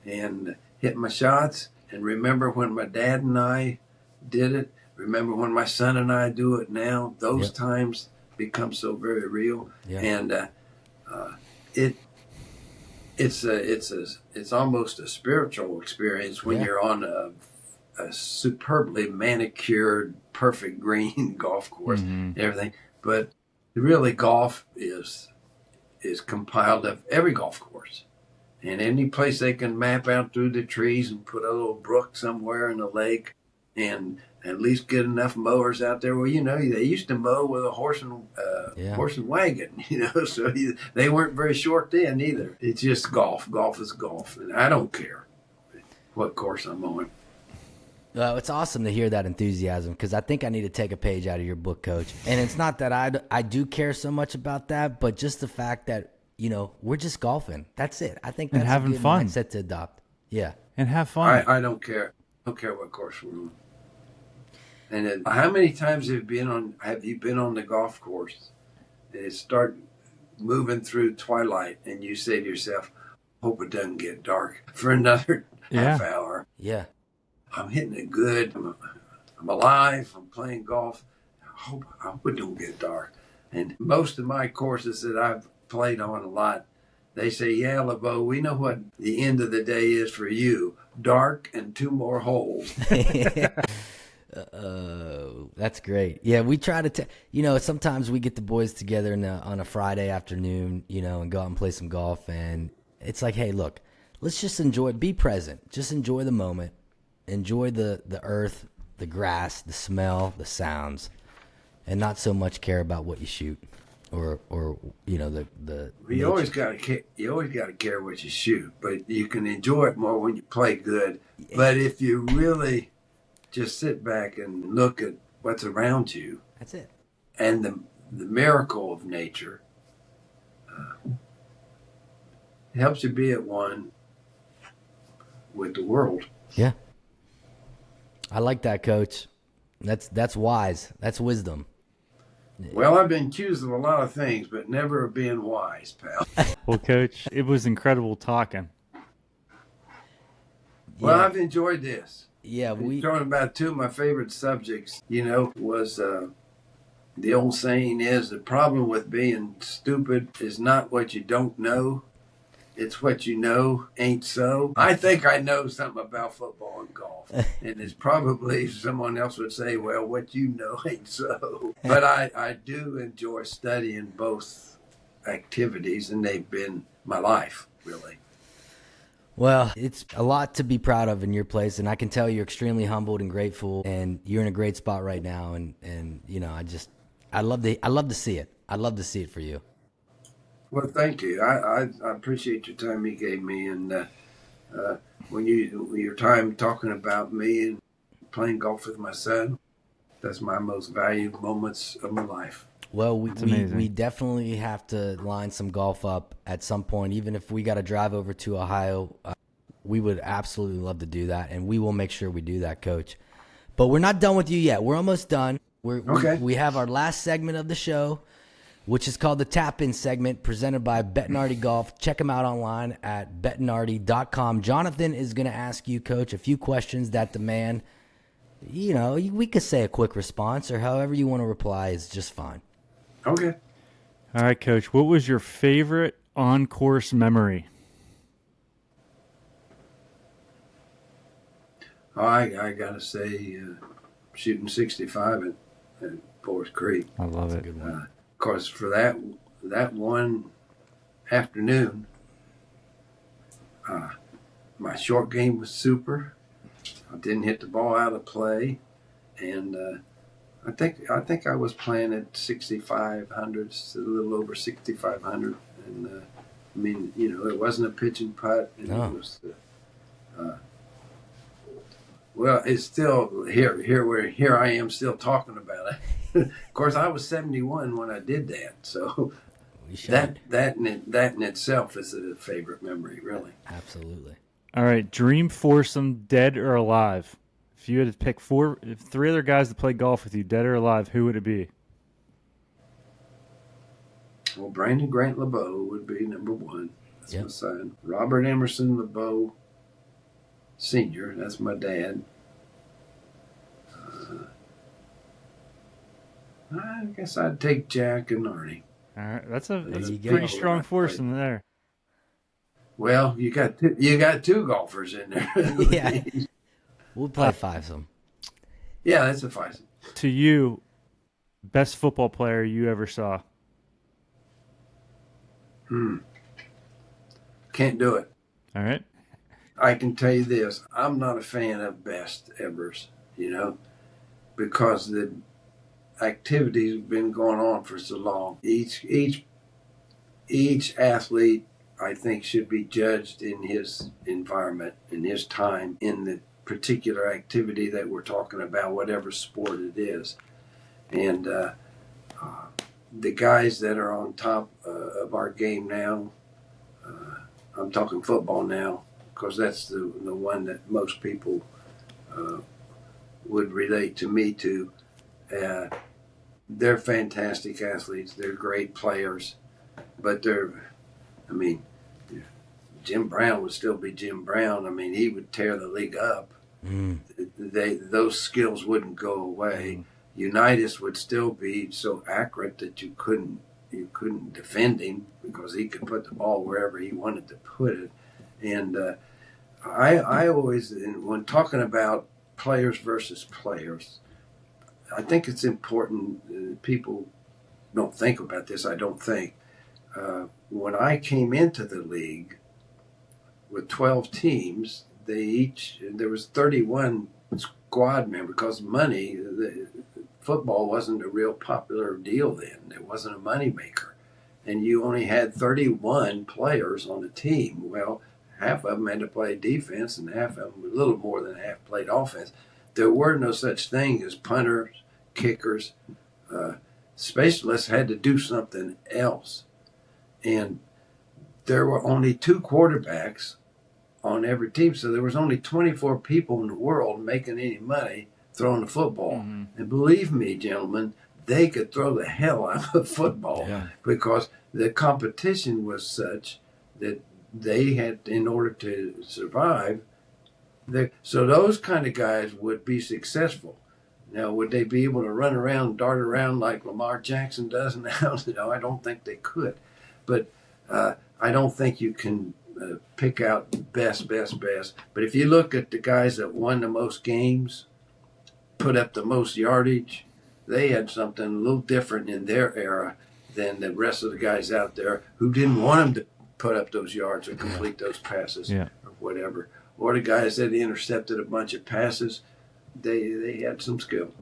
and hit my shots. And remember when my dad and I did it. Remember when my son and I do it now. Those
Yep.
times become so very real,
Yeah.
and it's almost a spiritual experience when
Yeah.
you're on a superbly manicured, perfect green golf course and everything. But really, golf is compiled of every golf course. And any place they can map out through the trees and put a little brook somewhere in the lake and at least get enough mowers out there. Well, they used to mow with a horse and wagon, so they weren't very short then either. It's just golf. Golf is golf. And I don't care what course I'm on.
Well, it's awesome to hear that enthusiasm because I think I need to take a page out of your book, Coach. And it's not that I do care so much about that, but just the fact that, we're just golfing. That's it. I think
And
that's
having
a good
fun.
mindset to adopt. Yeah.
And have fun.
I don't care. I don't care what course we're on. And how many times have you been on the golf course and it start moving through twilight and you say to yourself, hope it doesn't get dark for another half
Yeah.
hour.
Yeah.
I'm hitting it good. I'm alive. I'm playing golf. I hope it don't get dark. And most of my courses that I've played on a lot, they say, yeah, LeBeau, we know what the end of the day is for you. Dark and 2 more holes.
That's great. Yeah, we try to, sometimes we get the boys together on a Friday afternoon, and go out and play some golf. And it's like, hey, look, let's just be present. Just enjoy the moment. Enjoy the earth, the grass, the smell, the sounds, and not so much care about what you shoot or the
You always got to care what you shoot, but you can enjoy it more when you play good. But if you really just sit back and look at what's around you,
that's it.
And the miracle of nature, it helps you be at one with the world.
Yeah. I like that, Coach. That's wise. That's wisdom.
Well, I've been accused of a lot of things, but never of being wise, pal.
Well, Coach, it was incredible talking.
Well,
Yeah.
I've enjoyed this.
Yeah, we
talking about 2 of my favorite subjects, was the old saying is the problem with being stupid is not what you don't know. It's what you know ain't so. I think I know something about football and golf. And it's probably someone else would say, well, what you know ain't so. But I do enjoy studying both activities, and they've been my life, really.
Well, it's a lot to be proud of in your place, and I can tell you're extremely humbled and grateful, and you're in a great spot right now. And I love to see it. I'd love to see it for you.
Well, thank you. I appreciate your time you gave me, and when your time talking about me and playing golf with my son, that's my most valued moments of my life.
Well,
amazing.
we definitely have to line some golf up at some point, even if we got to drive over to Ohio. We would absolutely love to do that, and we will make sure we do that, Coach. But we're not done with you yet. We're almost done.
Okay.
We have our last segment of the show, which is called the Tap-In segment, presented by Bettinardi Golf. Check them out online at bettinardi.com. Jonathan is going to ask you, Coach, a few questions that demand, we could say a quick response, or however you want to reply is just fine.
Okay.
All right, Coach, what was your favorite on-course memory?
Oh, I got to say, shooting 65 at Forest Creek.
I love it.
Good one.
Of course, for that one afternoon, my short game was super. I didn't hit the ball out of play, and I think I was playing at 6,500, a little over 6,500, and it wasn't a pitch and putt, and
No.
it was. Well, it's still here I am still talking about it. Of course, I was 71 when I did that, so
We should.
that in itself is a favorite memory, really.
Absolutely.
All right, dream foursome, dead or alive. If you had to pick 3 other guys to play golf with you, dead or alive, who would it be?
Well, Brandon Grant LeBeau would be number 1. That's
Yep.
my son. Robert Emerson LeBeau Sr., that's my dad. I guess I'd take Jack and Arnie.
All right, that's a
you go.
pretty strong foursome there.
Well, you got 2 golfers in there.
Yeah. We'll play fivesome.
Yeah, that's a 5.
To you, best football player you ever saw?
Can't do it.
All right.
I can tell you this: I'm not a fan of best evers, because the activities have been going on for so long. Each athlete, I think, should be judged in his environment, in his time, in the particular activity that we're talking about, whatever sport it is. And the guys that are on top of our game now, I'm talking football now, because that's the one that most people would relate to me too. Uh, they're fantastic athletes. They're great players, but I mean, Jim Brown would still be Jim Brown. I mean, he would tear the league up.
Mm.
Those skills wouldn't go away. Unitas would still be so accurate that you couldn't defend him because he could put the ball wherever he wanted to put it. And I always, when talking about players versus players, I think it's important. People don't think about this. I don't think. When I came into the league with 12 teams, there was 31 squad members because money. Football wasn't a real popular deal then. It wasn't a moneymaker. And you only had 31 players on the team. Well, half of them had to play defense and half of them, a little more than half, played offense. There were no such thing as punters, kickers. Specialists had to do something else. And there were only 2 quarterbacks on every team. So there was only 24 people in the world making any money throwing the football. Mm-hmm. And believe me, gentlemen, they could throw the hell out of football because the competition was such that they had, in order to survive, so those kind of guys would be successful. Now, would they be able to run around, dart around like Lamar Jackson does now? No, I don't think they could. But I don't think you can pick out best. But if you look at the guys that won the most games, put up the most yardage, they had something a little different in their era than the rest of the guys out there who didn't want them to put up those yards or complete those passes or whatever. Or the guys that intercepted a bunch of passes, they had some skill.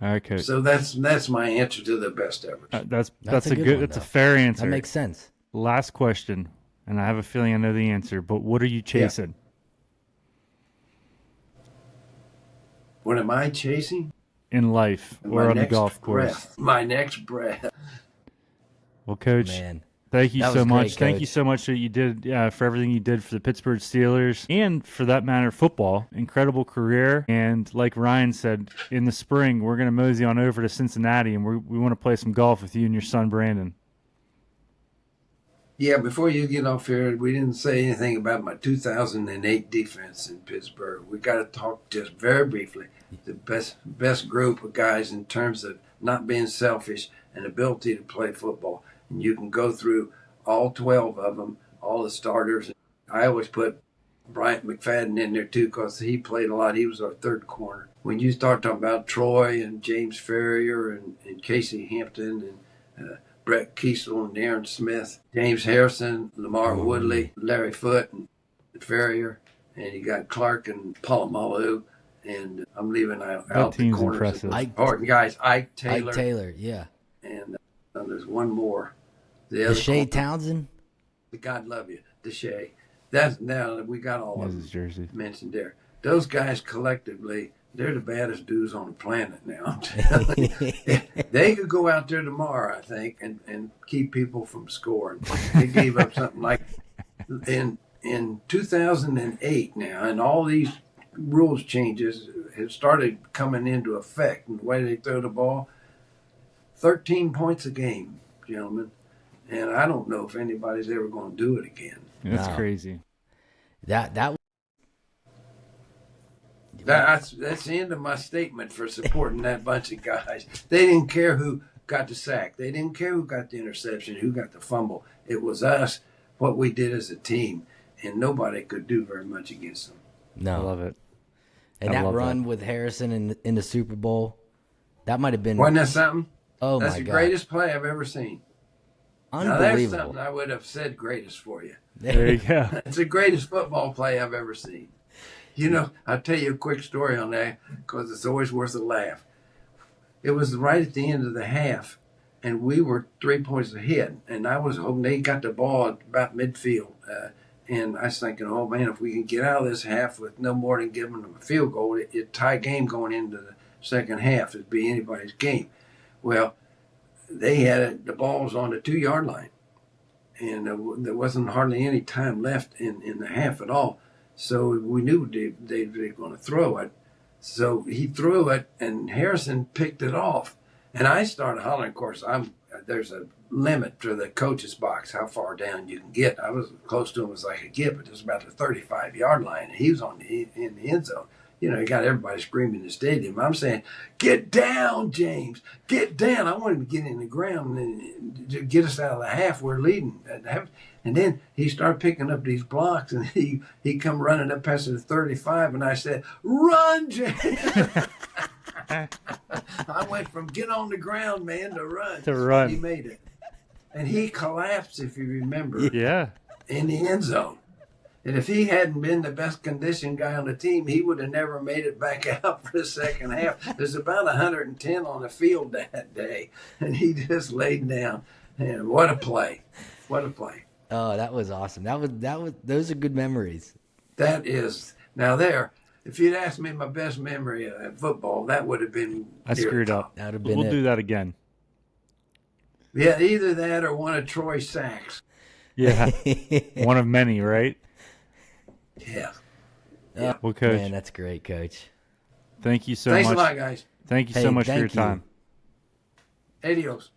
Okay.
So that's my answer to the best ever.
That's a good. That's a fair answer.
That makes sense.
Last question, and I have a feeling I know the answer. But what are you chasing?
Yeah. What am I chasing?
In life or on the golf course?
My next breath.
Well, Coach, thank you so much. Thank you so much that you did for everything you did for the Pittsburgh Steelers and, for that matter, football. Incredible career. And like Ryan said, in the spring, we're going to mosey on over to Cincinnati, and we want to play some golf with you and your son, Brandon.
Yeah, before you get off here, we didn't say anything about my 2008 defense in Pittsburgh. We got to talk just very briefly. The best group of guys in terms of not being selfish and ability to play football. And you can go through all 12 of them, all the starters. I always put Bryant McFadden in there too because he played a lot. He was our third corner. When you start talking about Troy and James Ferrier and Casey Hampton and Brett Kiesel and Aaron Smith, James Harrison, Lamar Woodley, Larry Foote, and Ferrier, and you got Clark and Palomalu, and I'm leaving out the corners. Important guys, Ike Taylor.
Yeah.
And there's one more.
Deshae Townsend?
God love you, Deshae. That's now we got all of them
jersey
mentioned there. Those guys collectively, they're the baddest dudes on the planet now. I'm telling you. They could go out there tomorrow, I think, and keep people from scoring. They gave up something like in 2008 now, and all these rules changes have started coming into effect. And the way they throw the ball, 13 points a game, gentlemen. And I don't know if anybody's ever going to do it again.
That's crazy.
That's the end of my statement for supporting that bunch of guys. They didn't care who got the sack. They didn't care who got the interception, who got the fumble. It was us, what we did as a team, and nobody could do very much against them.
No.
I love it.
And that run with Harrison in the Super Bowl, that might have been...
Wasn't that something?
Oh, my God.
That's the greatest play I've ever seen.
Unbelievable.
Now, that's something I would have said greatest for you.
There you go.
It's the greatest football play I've ever seen. You know, I'll tell you a quick story on that because it's always worth a laugh. It was right at the end of the half, and we were 3 points ahead. And I was hoping they got the ball at about midfield. And I was thinking, oh, man, if we can get out of this half with no more than giving them a field goal, it'd tie game going into the second half. It'd be anybody's game. Well, they had the ball was on the 2-yard line. And there wasn't hardly any time left in the half at all. So we knew they were going to throw it. So he threw it, and Harrison picked it off. And I started hollering. Of course, there's a limit to the coach's box, how far down you can get. I was close to him as I could get, but it was about the 35-yard line, and he was in the end zone. You know, he got everybody screaming in the stadium. I'm saying, get down, James. Get down. I want him to get in the ground and get us out of the half. We're leading. And then he started picking up these blocks, and he come running up past the 35, and I said, run, James. I went from get on the ground, man, to run.
To run.
He made it. And he collapsed, if you remember,
Yeah.
in the end zone. And if he hadn't been the best conditioned guy on the team, he would have never made it back out for the second half. There's about 110 on the field that day, and he just laid down. And what a play. What a play.
Oh, that was awesome. That was. Those are good memories.
That is. Now there, if you'd asked me my best memory of football, that would have been.
I screwed up.
That would have been
We'll
it.
do that again.
Yeah, either that or one of Troy's sacks.
Yeah. One of many, right?
Yeah.
Oh,
Well, Coach,
man, that's great, Coach.
thank you so
Thanks
much.
a lot, guys.
Thank you
Hey,
so much for your
thank you.
time.
Adios.